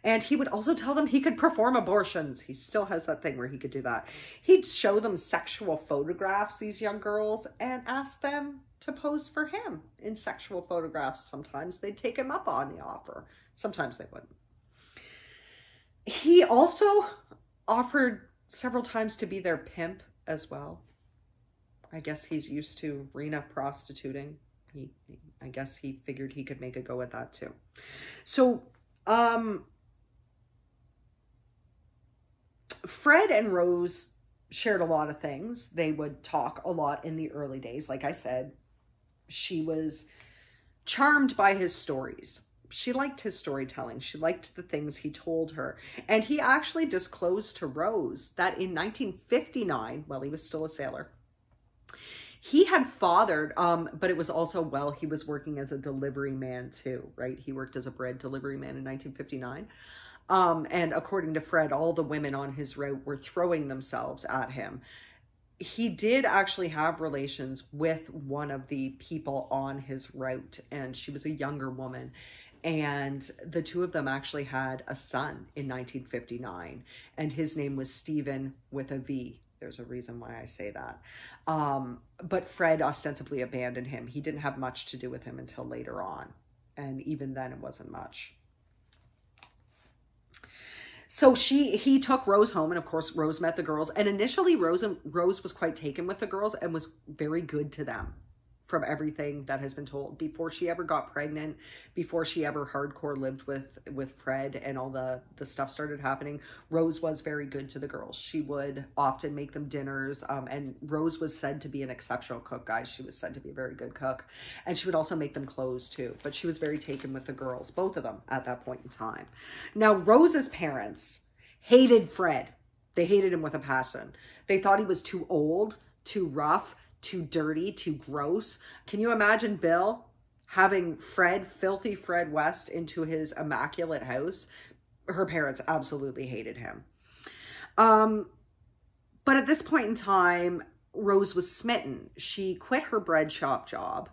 And he would also tell them he could perform abortions. He still has that thing where he could do that. He'd show them sexual photographs, these young girls, and ask them to pose for him in sexual photographs. Sometimes they'd take him up on the offer. Sometimes they wouldn't. He also offered several times to be their pimp as well. I guess he's used to Rena prostituting. I guess he figured he could make a go at that too. So, Fred and Rose shared a lot of things. They would talk a lot in the early days. Like I said, she was charmed by his stories. She liked his storytelling. She liked the things he told her. And he actually disclosed to Rose that in 1959, while he was still a sailor, he had fathered, but it was also while he was working as a delivery man too, right? He worked as a bread delivery man in 1959. And according to Fred, all the women on his route were throwing themselves at him. He did actually have relations with one of the people on his route, and she was a younger woman. And the two of them actually had a son in 1959, and his name was Stephen with a V. There's a reason why I say that. But Fred ostensibly abandoned him. He didn't have much to do with him until later on. And even then it wasn't much. So he took Rose home, and of course Rose met the girls. And initially Rose was quite taken with the girls and was very good to them, from everything that has been told. Before she ever got pregnant, before she ever hardcore lived with Fred and all the stuff started happening, Rose was very good to the girls. She would often make them dinners, and Rose was said to be an exceptional cook, guys. She was said to be a very good cook, and she would also make them clothes too. But she was very taken with the girls, both of them, at that point in time. Now, Rose's parents hated Fred. They hated him with a passion. They thought he was too old, too rough, too dirty, too gross. Can you imagine Bill having filthy Fred West into his immaculate house? Her parents absolutely hated him. But at this point in time, Rose was smitten. She quit her bread shop job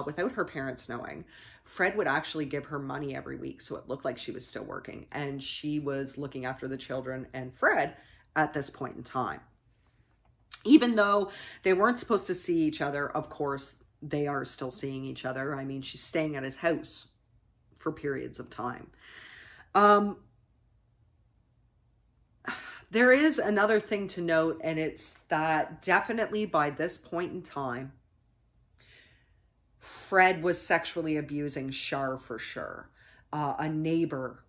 without her parents knowing. Fred would actually give her money every week, so it looked like she was still working. And she was looking after the children and Fred at this point in time. Even though they weren't supposed to see each other, of course, they are still seeing each other. I mean, she's staying at his house for periods of time. There is another thing to note, and it's that definitely by this point in time, Fred was sexually abusing Shar for sure. A neighbor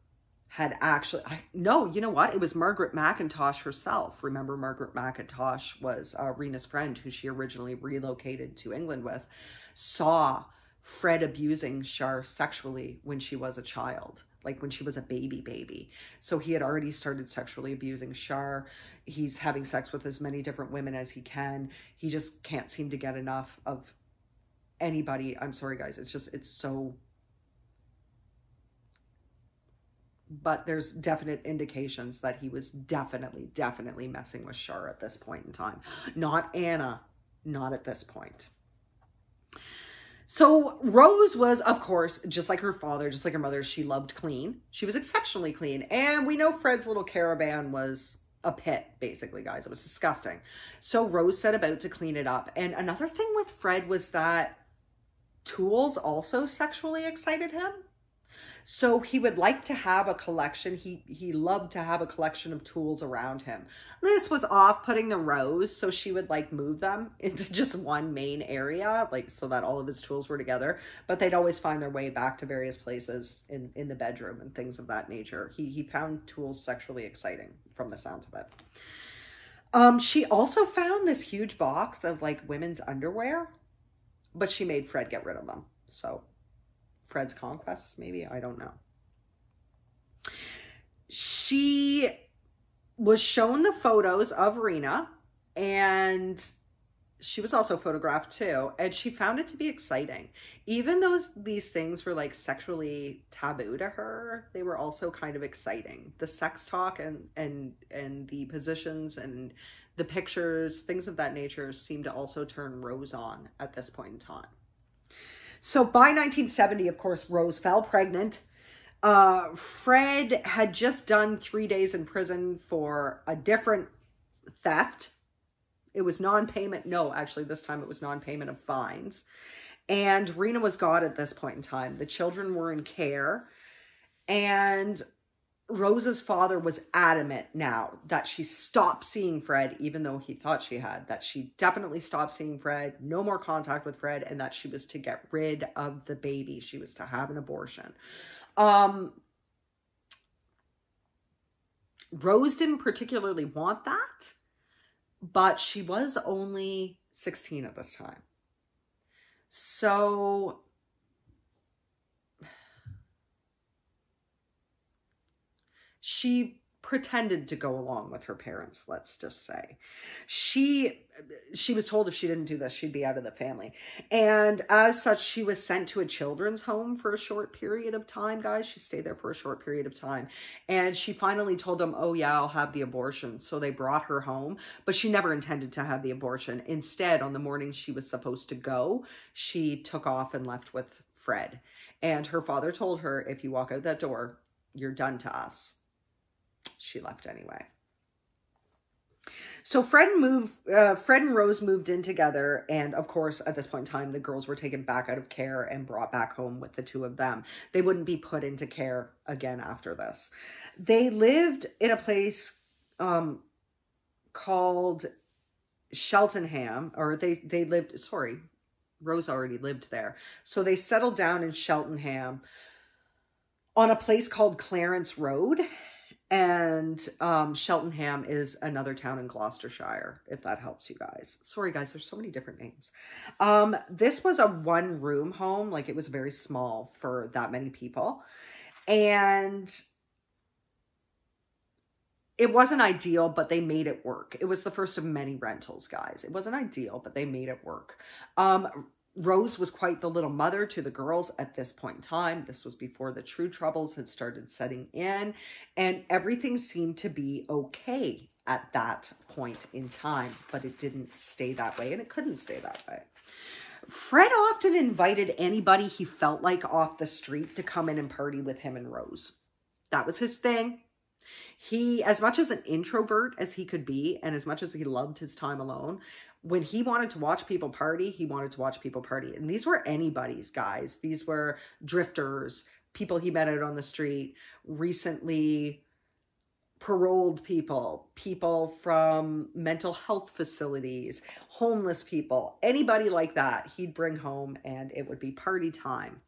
had actually, no, you know what? It was Margaret McIntosh herself. Remember, Margaret McIntosh was Rena's friend, who she originally relocated to England with, saw Fred abusing Shar sexually when she was a child, like when she was a baby. So he had already started sexually abusing Shar. He's having sex with as many different women as he can. He just can't seem to get enough of anybody. I'm sorry, guys. It's so... But there's definite indications that he was definitely messing with Shar at this point in time. Not Anna, not at this point. So Rose was, of course, just like her father, just like her mother, she loved clean. She was exceptionally clean. And we know Fred's little caravan was a pit, basically, guys. It was disgusting. So Rose set about to clean it up. And another thing with Fred was that tools also sexually excited him. So he would like to have a collection. He loved to have a collection of tools around him. This was off-putting to Rose, so she would like move them into just one main area, like so that all of his tools were together. But they'd always find their way back to various places in the bedroom and things of that nature. He found tools sexually exciting from the sounds of it. She also found this huge box of like women's underwear, but she made Fred get rid of them. So Fred's conquests, maybe? I don't know. She was shown the photos of Rena, and she was also photographed too, and she found it to be exciting. Even though these things were like sexually taboo to her, they were also kind of exciting. The sex talk and the positions and the pictures, things of that nature seemed to also turn Rose on at this point in time. So by 1970, of course, Rose fell pregnant. Fred had just done 3 days in prison for a different theft. It was non-payment. No, actually, this time it was non-payment of fines. And Rena was gone at this point in time. The children were in care. And Rose's father was adamant now that she stopped seeing Fred, even though he thought she had, that she definitely stopped seeing Fred, no more contact with Fred, and that she was to get rid of the baby. She was to have an abortion. Rose didn't particularly want that, but she was only 16 at this time. So she pretended to go along with her parents, let's just say. She was told if she didn't do this, she'd be out of the family. And as such, she was sent to a children's home for a short period of time, guys. She stayed there for a short period of time. And she finally told them, oh yeah, I'll have the abortion. So they brought her home, but she never intended to have the abortion. Instead, on the morning she was supposed to go, she took off and left with Fred. And her father told her, if you walk out that door, you're done to us. She left anyway. So Fred and Rose moved in together. And of course, at this point in time, the girls were taken back out of care and brought back home with the two of them. They wouldn't be put into care again after this. They lived in a place called Cheltenham, or they lived, sorry, Rose already lived there. So they settled down in Cheltenham on a place called Clarence Road. And Cheltenham is another town in Gloucestershire, if that helps you guys. Sorry, guys, there's so many different names. This was a one-room home. Like, it was very small for that many people. And it wasn't ideal, but they made it work. It was the first of many rentals, guys. It wasn't ideal, but they made it work. Rose was quite the little mother to the girls at this point in time. This was before the true troubles had started setting in, and everything seemed to be okay at that point in time, but it didn't stay that way, and it couldn't stay that way. Fred often invited anybody he felt like off the street to come in and party with him and Rose. That was his thing. He, as much as an introvert as he could be, and as much as he loved his time alone, when he wanted to watch people party, he wanted to watch people party. And these were anybody's, guys. These were drifters, people he met out on the street, recently paroled people, people from mental health facilities, homeless people, anybody like that, he'd bring home and it would be party time.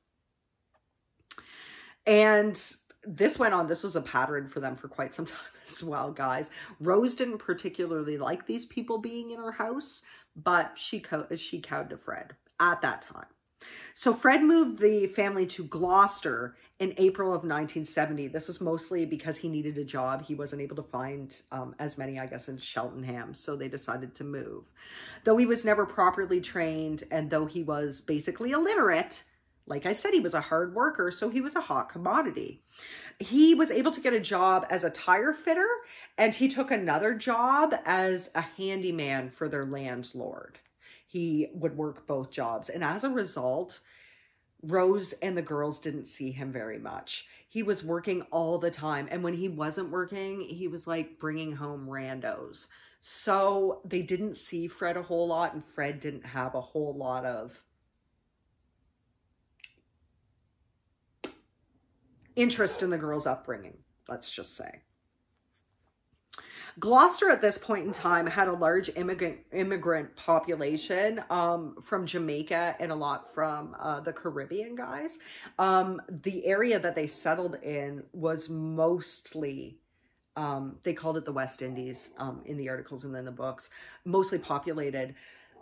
And this went on. This was a pattern for them for quite some time as well, guys. Rose didn't particularly like these people being in her house, but she cowed to Fred at that time. So Fred moved the family to Gloucester in April of 1970. This was mostly because he needed a job. He wasn't able to find as many, I guess, in Cheltenham, so they decided to move. Though he was never properly trained, and though he was basically illiterate, like I said, he was a hard worker, so he was a hot commodity. He was able to get a job as a tire fitter, and he took another job as a handyman for their landlord. He would work both jobs, and as a result, Rose and the girls didn't see him very much. He was working all the time, and when he wasn't working, he was like bringing home randos. So they didn't see Fred a whole lot, and Fred didn't have a whole lot of interest in the girls' upbringing, let's just say. Gloucester at this point in time had a large immigrant population from Jamaica and a lot from the Caribbean, guys. The area that they settled in was mostly, they called it the West Indies in the articles and in the books, mostly populated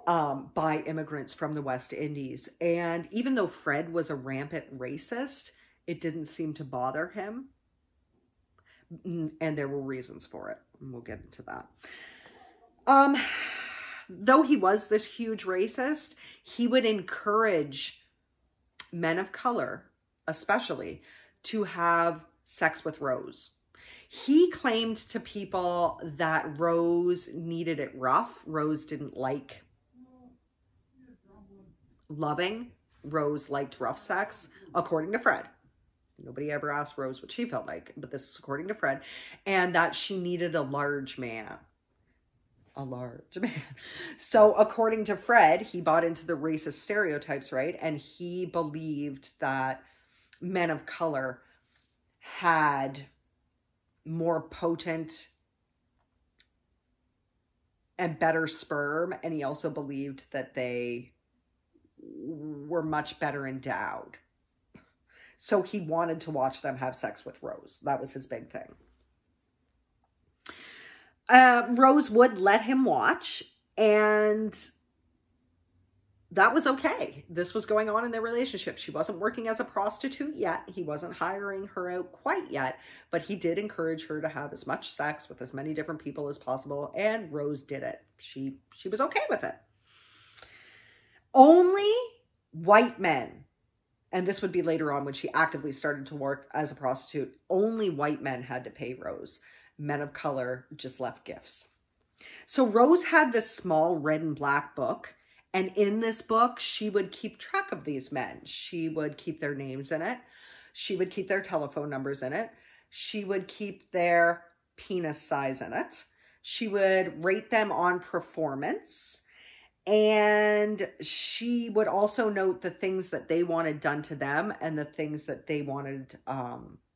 by immigrants from the West Indies. And even though Fred was a rampant racist, it didn't seem to bother him. And there were reasons for it. And we'll get into that. Though he was this huge racist, he would encourage men of color, especially, to have sex with Rose. He claimed to people that Rose needed it rough. Rose didn't like loving. Rose liked rough sex, according to Fred. Nobody ever asked Rose what she felt like, but this is according to Fred. And that she needed a large man. A large man. So according to Fred, he bought into the racist stereotypes, right? And he believed that men of color had more potent and better sperm. And he also believed that they were much better endowed. So he wanted to watch them have sex with Rose. That was his big thing. Rose would let him watch, and that was okay. This was going on in their relationship. She wasn't working as a prostitute yet. He wasn't hiring her out quite yet, but he did encourage her to have as much sex with as many different people as possible, and Rose did it. She was okay with it. Only white men, and this would be later on when she actively started to work as a prostitute, only white men had to pay Rose. Men of color just left gifts. So Rose had this small red and black book, and in this book, she would keep track of these men. She would keep their names in it. She would keep their telephone numbers in it. She would keep their penis size in it. She would rate them on performance. And she would also note the things that they wanted done to them and the things that they wanted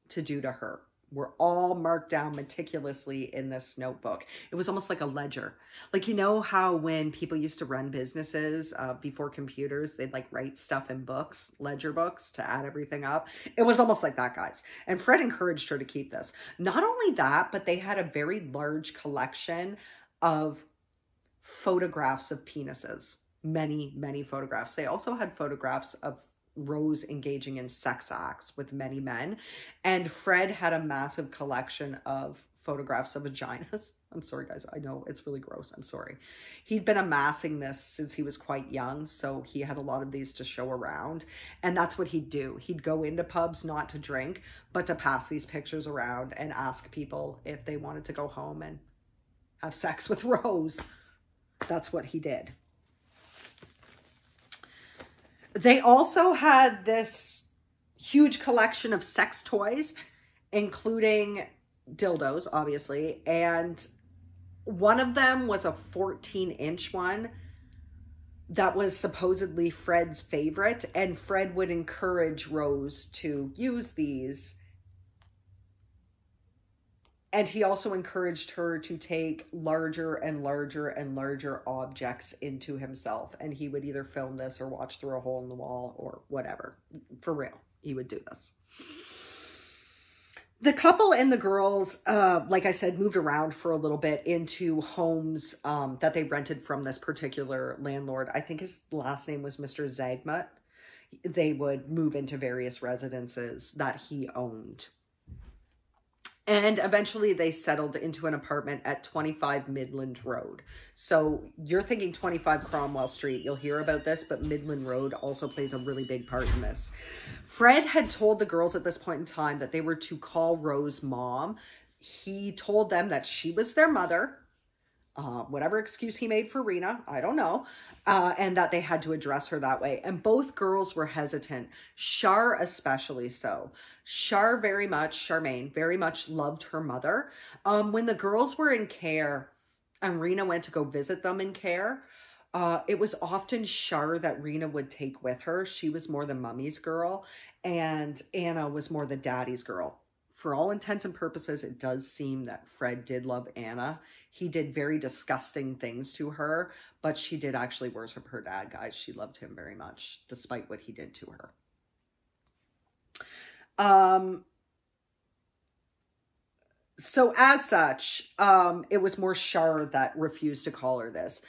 to do to her were all marked down meticulously in this notebook. It was almost like a ledger. Like, you know how when people used to run businesses before computers, they'd like write stuff in books, ledger books, to add everything up. It was almost like that, guys. And Fred encouraged her to keep this. Not only that, but they had a very large collection of photographs of penises. Many, many photographs. They also had photographs of Rose engaging in sex acts with many men. And Fred had a massive collection of photographs of vaginas. I'm sorry, guys. I know it's really gross. I'm sorry. He'd been amassing this since he was quite young, so he had a lot of these to show around. And that's what he'd do. He'd go into pubs not to drink, but to pass these pictures around and ask people if they wanted to go home and have sex with Rose. That's what he did. They also had this huge collection of sex toys, including dildos, obviously. And one of them was a 14-inch one that was supposedly Fred's favorite. And Fred would encourage Rose to use these. And he also encouraged her to take larger and larger and larger objects into himself. And he would either film this or watch through a hole in the wall or whatever. For real, he would do this. The couple and the girls, like I said, moved around for a little bit into homes that they rented from this particular landlord. I think his last name was Mr. Zagmut. They would move into various residences that he owned. And eventually they settled into an apartment at 25 Midland Road. So you're thinking 25 Cromwell Street. You'll hear about this, but Midland Road also plays a really big part in this. Fred had told the girls at this point in time that they were to call Rose mom. He told them that she was their mother. Whatever excuse he made for Rena, I don't know, and that they had to address her that way. And both girls were hesitant, Char especially so. Charmaine very much loved her mother. When the girls were in care and Rena went to go visit them in care, it was often Char that Rena would take with her. She was more the mummy's girl, and Anna was more the daddy's girl. For all intents and purposes, it does seem that Fred did love Anna. He did very disgusting things to her, but she did actually worship her dad, guys. She loved him very much, despite what he did to her. So as such, it was more Char that refused to call her this.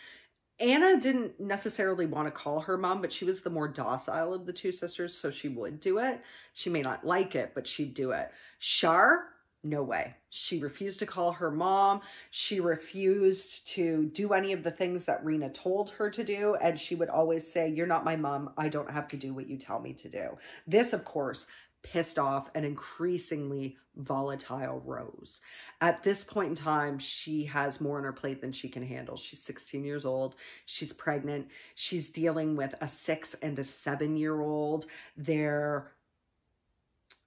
Anna didn't necessarily want to call her mom, but she was the more docile of the two sisters, so she would do it. She may not like it, but she'd do it. Char, no way. She refused to call her mom. She refused to do any of the things that Rena told her to do, and she would always say, "You're not my mom. I don't have to do what you tell me to do." This, of course, pissed off an increasingly volatile Rose. At this point in time, she has more on her plate than she can handle. She's 16 years old. She's pregnant. She's dealing with a 6 and a 7-year-old. They're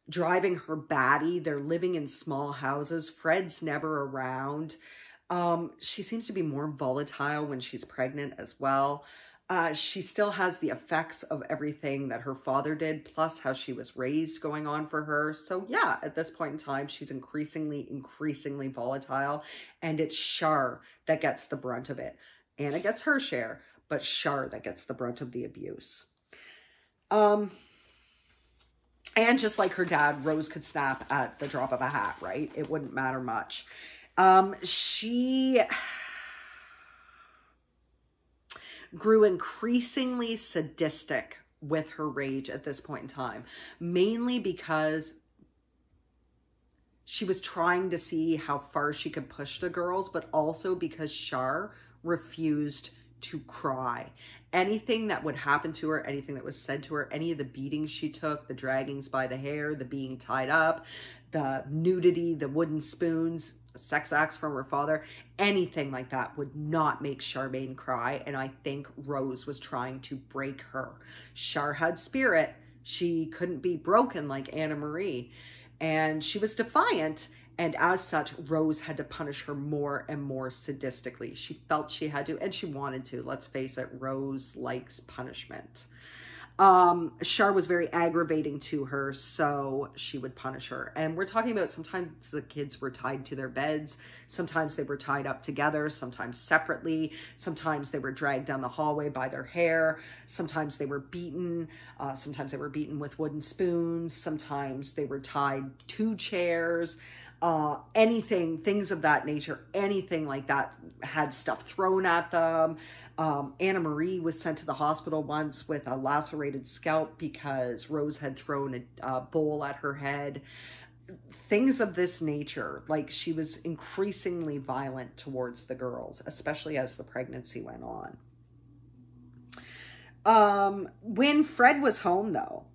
driving her batty. They're living in small houses. Fred's never around. She seems to be more volatile when she's pregnant as well. She still has the effects of everything that her father did, plus how she was raised going on for her. So yeah, at this point in time, she's increasingly volatile, and it's Char that gets the brunt of it. Anna gets her share, but Char that gets the brunt of the abuse. And just like her dad, Rose could snap at the drop of a hat, right? It wouldn't matter much. She grew increasingly sadistic with her rage at this point in time, mainly because she was trying to see how far she could push the girls, but also because Char refused to cry. Anything that would happen to her, anything that was said to her, any of the beatings she took, the draggings by the hair, the being tied up, the nudity, the wooden spoons, sex acts from her father, anything like that would not make Charmaine cry. And I think Rose was trying to break her. Char had spirit. She couldn't be broken like Anna Marie. And she was defiant. And as such, Rose had to punish her more and more sadistically. She felt she had to, and she wanted to. Let's face it, Rose likes punishment. Char was very aggravating to her, so she would punish her. And we're talking about sometimes the kids were tied to their beds, sometimes they were tied up together, sometimes separately, sometimes they were dragged down the hallway by their hair, sometimes they were beaten, sometimes they were beaten with wooden spoons, sometimes they were tied to chairs. Anything, things of that nature, anything like that, had stuff thrown at them. Anna Marie was sent to the hospital once with a lacerated scalp because Rose had thrown a bowl at her head. Things of this nature. Like, she was increasingly violent towards the girls, especially as the pregnancy went on. When Fred was home, though,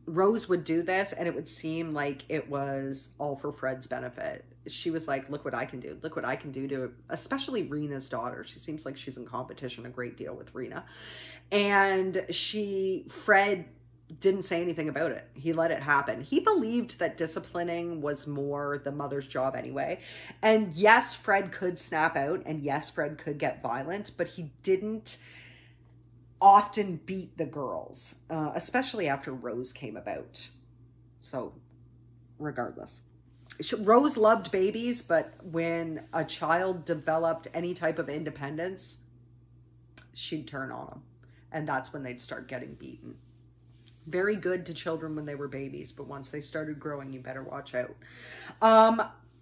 Rose would do this, and it would seem like it was all for Fred's benefit. She was like, look what I can do. Look what I can do to, especially Rena's daughter. She seems like she's in competition a great deal with Rena. And Fred didn't say anything about it. He let it happen. He believed that disciplining was more the mother's job anyway. And yes, Fred could snap out, and yes, Fred could get violent, but he didn't often beat the girls, especially after Rose came about. So regardless, Rose loved babies, but when a child developed any type of independence, she'd turn on them, and that's when they'd start getting beaten. Very good to children when they were babies, but once they started growing, you better watch out.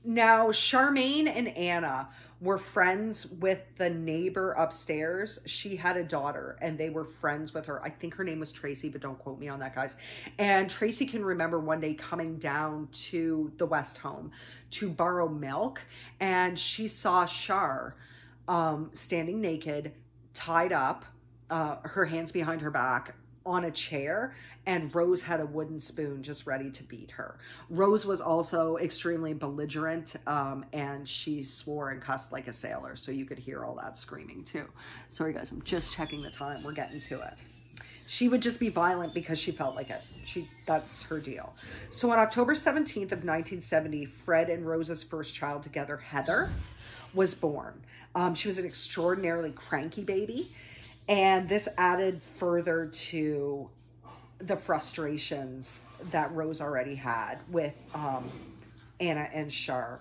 Now, Charmaine and Anna were friends with the neighbor upstairs. She had a daughter, and they were friends with her. I think her name was Tracy, but don't quote me on that, guys. And Tracy can remember one day coming down to the West home to borrow milk, and she saw Char standing naked, tied up, her hands behind her back, on a chair, and Rose had a wooden spoon just ready to beat her. Rose was also extremely belligerent, and she swore and cussed like a sailor, so you could hear all that screaming too. Sorry guys, I'm just checking the time. We're getting to it. She would just be violent because she felt like it. That's her deal. So on October 17th of 1970, Fred and Rose's first child together, Heather, was born. She was an extraordinarily cranky baby. And this added further to the frustrations that Rose already had with Anna and Char.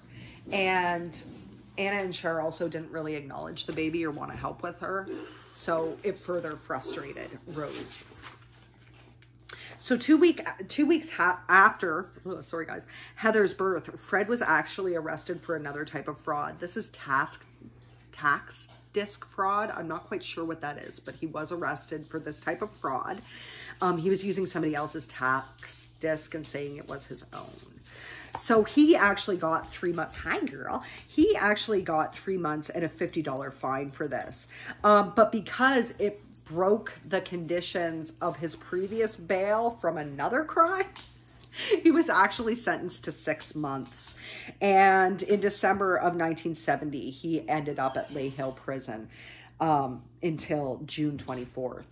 And Anna and Char also didn't really acknowledge the baby or want to help with her. So it further frustrated Rose. So two weeks after, sorry guys, Heather's birth, Fred was actually arrested for another type of fraud. This is tax disc fraud. I'm not quite sure what that is, but he was arrested for this type of fraud. He was using somebody else's tax disc and saying it was his own. So he actually got 3 months. Hi, girl. He actually got 3 months and a $50 fine for this. But because it broke the conditions of his previous bail from another crime, he was actually sentenced to 6 months. And in December of 1970, he ended up at Lay Hill Prison until June 24th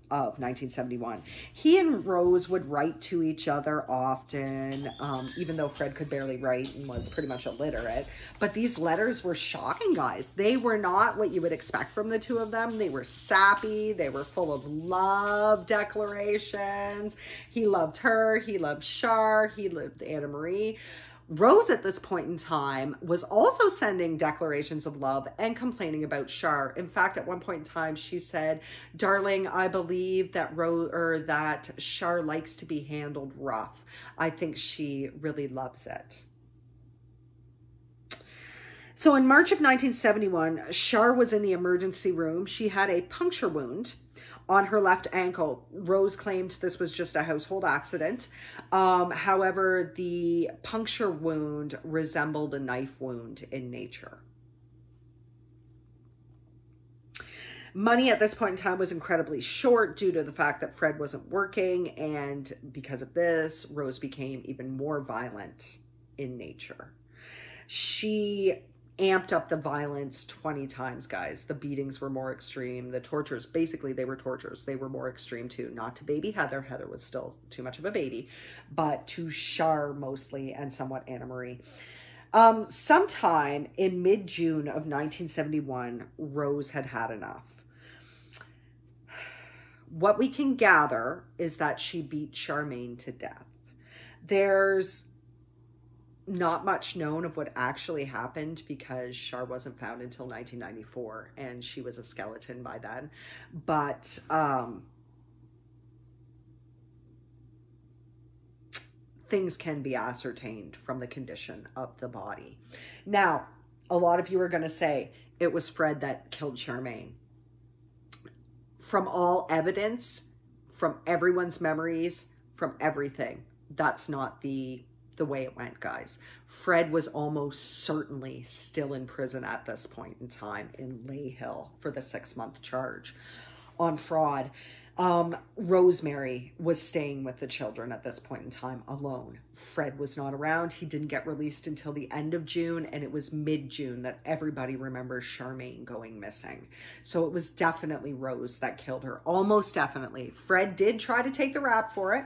of 1971. He and Rose would write to each other often, even though Fred could barely write and was pretty much illiterate. But these letters were shocking, guys. They were not what you would expect from the two of them. They were sappy. They were full of love declarations. He loved her. He loved Char. He loved Anna Marie. Rose at this point in time was also sending declarations of love and complaining about Char. In fact, at one point in time, she said, "Darling, I believe that that Char likes to be handled rough. I think she really loves it." So in March of 1971, Char was in the emergency room. She had a puncture wound on her left ankle. Rose claimed this was just a household accident. However, the puncture wound resembled a knife wound in nature. Money at this point in time was incredibly short due to the fact that Fred wasn't working, and because of this, Rose became even more violent in nature. She amped up the violence 20 times, guys. The beatings were more extreme. The tortures, basically, they were tortures. They were more extreme too. Not to baby Heather. Heather was still too much of a baby, but to Char mostly, and somewhat Anna Marie. Sometime in mid-June of 1971, Rose had had enough. What we can gather is that she beat Charmaine to death. There's not much known of what actually happened because Char wasn't found until 1994 and she was a skeleton by then. But things can be ascertained from the condition of the body. Now, a lot of you are going to say it was Fred that killed Charmaine. From all evidence, from everyone's memories, from everything, that's not the way it went, guys. Fred was almost certainly still in prison at this point in time in Lay Hill for the 6-month charge on fraud. Rosemary was staying with the children at this point in time alone. Fred was not around. He didn't get released until the end of June, and it was mid-June that everybody remembers Charmaine going missing. So it was definitely Rose that killed her. Almost definitely. Fred did try to take the rap for it.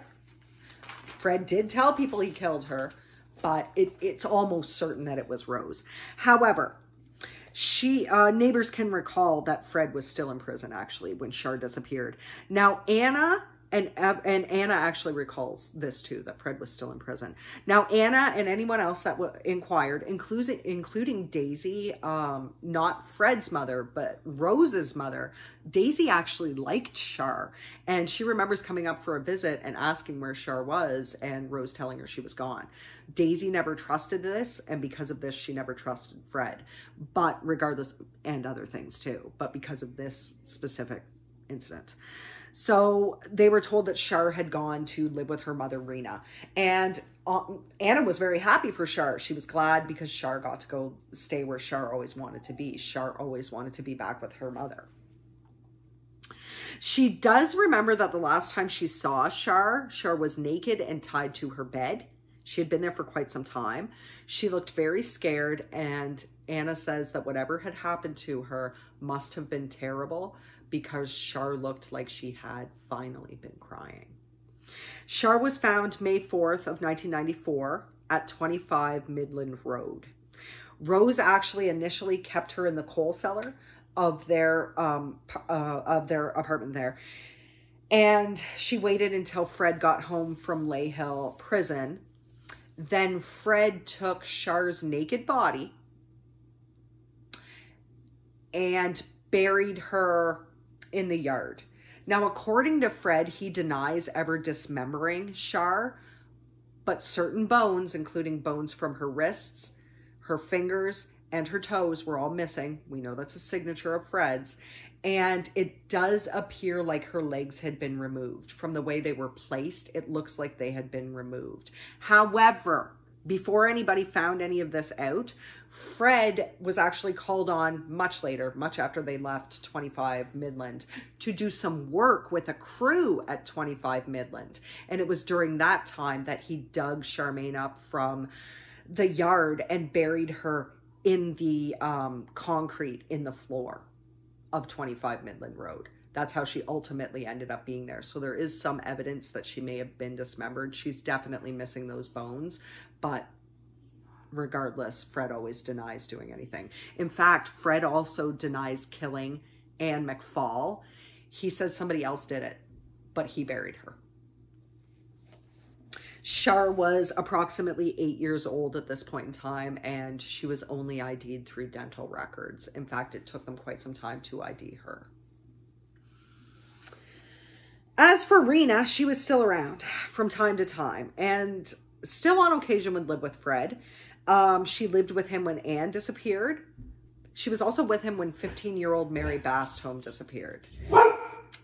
Fred did tell people he killed her, but it's almost certain that it was Rose. However, neighbors can recall that Fred was still in prison, actually, when Char disappeared. Now, Anna and Anna actually recalls this too, that Fred was still in prison. Now, Anna and anyone else that inquired, including Daisy, not Fred's mother, but Rose's mother, Daisy actually liked Char, and she remembers coming up for a visit and asking where Char was, and Rose telling her she was gone. Daisy never trusted this, and because of this, she never trusted Fred. But regardless, and other things too, but because of this specific incident. So they were told that Char had gone to live with her mother, Rena. And Anna was very happy for Char. She was glad because Char got to go stay where Char always wanted to be. Char always wanted to be back with her mother. She does remember that the last time she saw Char was naked and tied to her bed. She had been there for quite some time. She looked very scared, and Anna says that whatever had happened to her must have been terrible because Char looked like she had finally been crying. Char was found May 4th of 1994 at 25 Midland Road. Rose actually initially kept her in the coal cellar of their apartment there. And she waited until Fred got home from Lay Hill prison. Then Fred took Char's naked body and buried her in the yard. Now, according to Fred, he denies ever dismembering Char, but certain bones, including bones from her wrists, her fingers, and her toes were all missing. We know that's a signature of Fred's. And it does appear like her legs had been removed. From the way they were placed, it looks like they had been removed. However, before anybody found any of this out, Fred was actually called on much later, much after they left 25 Midland, to do some work with a crew at 25 Midland. And it was during that time that he dug Charmaine up from the yard and buried her in the concrete in the floor of 25 Midland Road. That's how she ultimately ended up being there. So there is some evidence that she may have been dismembered. She's definitely missing those bones, but regardless, Fred always denies doing anything. In fact, Fred also denies killing Anne McFall. He says somebody else did it, but he buried her. Char was approximately 8 years old at this point in time, and she was only ID'd through dental records. In fact, it took them quite some time to ID her. As for Rena, she was still around from time to time and still on occasion would live with Fred. She lived with him when Anne disappeared. She was also with him when 15-year-old Mary Bastholm disappeared.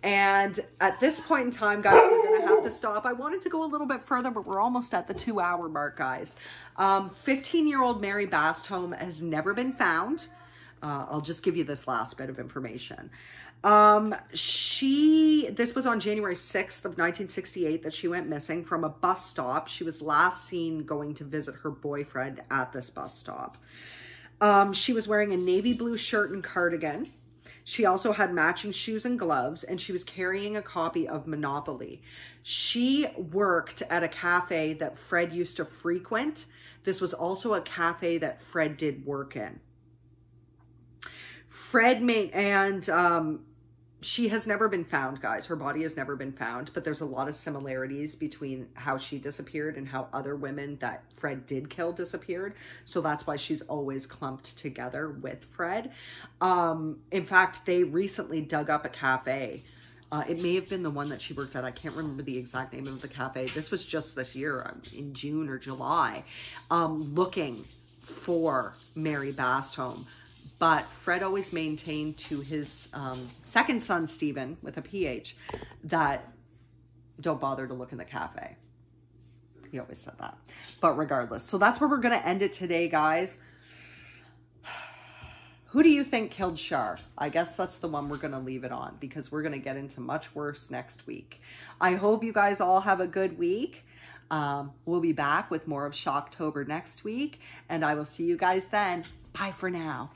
And at this point in time, guys, we're going to have to stop. I wanted to go a little bit further, but we're almost at the 2-hour mark, guys. 15-year-old Mary Bastholm has never been found. I'll just give you this last bit of information. This was on January 6th of 1968 that she went missing from a bus stop. She was last seen going to visit her boyfriend at this bus stop. She was wearing a navy blue shirt and cardigan. She also had matching shoes and gloves, and she was carrying a copy of Monopoly. She worked at a cafe that Fred used to frequent. This was also a cafe that Fred did work in. She has never been found, guys. Her body has never been found, but there's a lot of similarities between how she disappeared and how other women that Fred did kill disappeared. So that's why she's always clumped together with Fred. In fact, they recently dug up a cafe. It may have been the one that she worked at. I can't remember the exact name of the cafe. This was just this year, in June or July, looking for Mary Bastholm. But Fred always maintained to his second son, Stephen, with a PH, that don't bother to look in the cafe. He always said that. But regardless, so that's where we're going to end it today, guys. Who do you think killed Shar? I guess that's the one we're going to leave it on, because we're going to get into much worse next week. I hope you guys all have a good week. We'll be back with more of Shocktober next week, and I will see you guys then. Bye for now.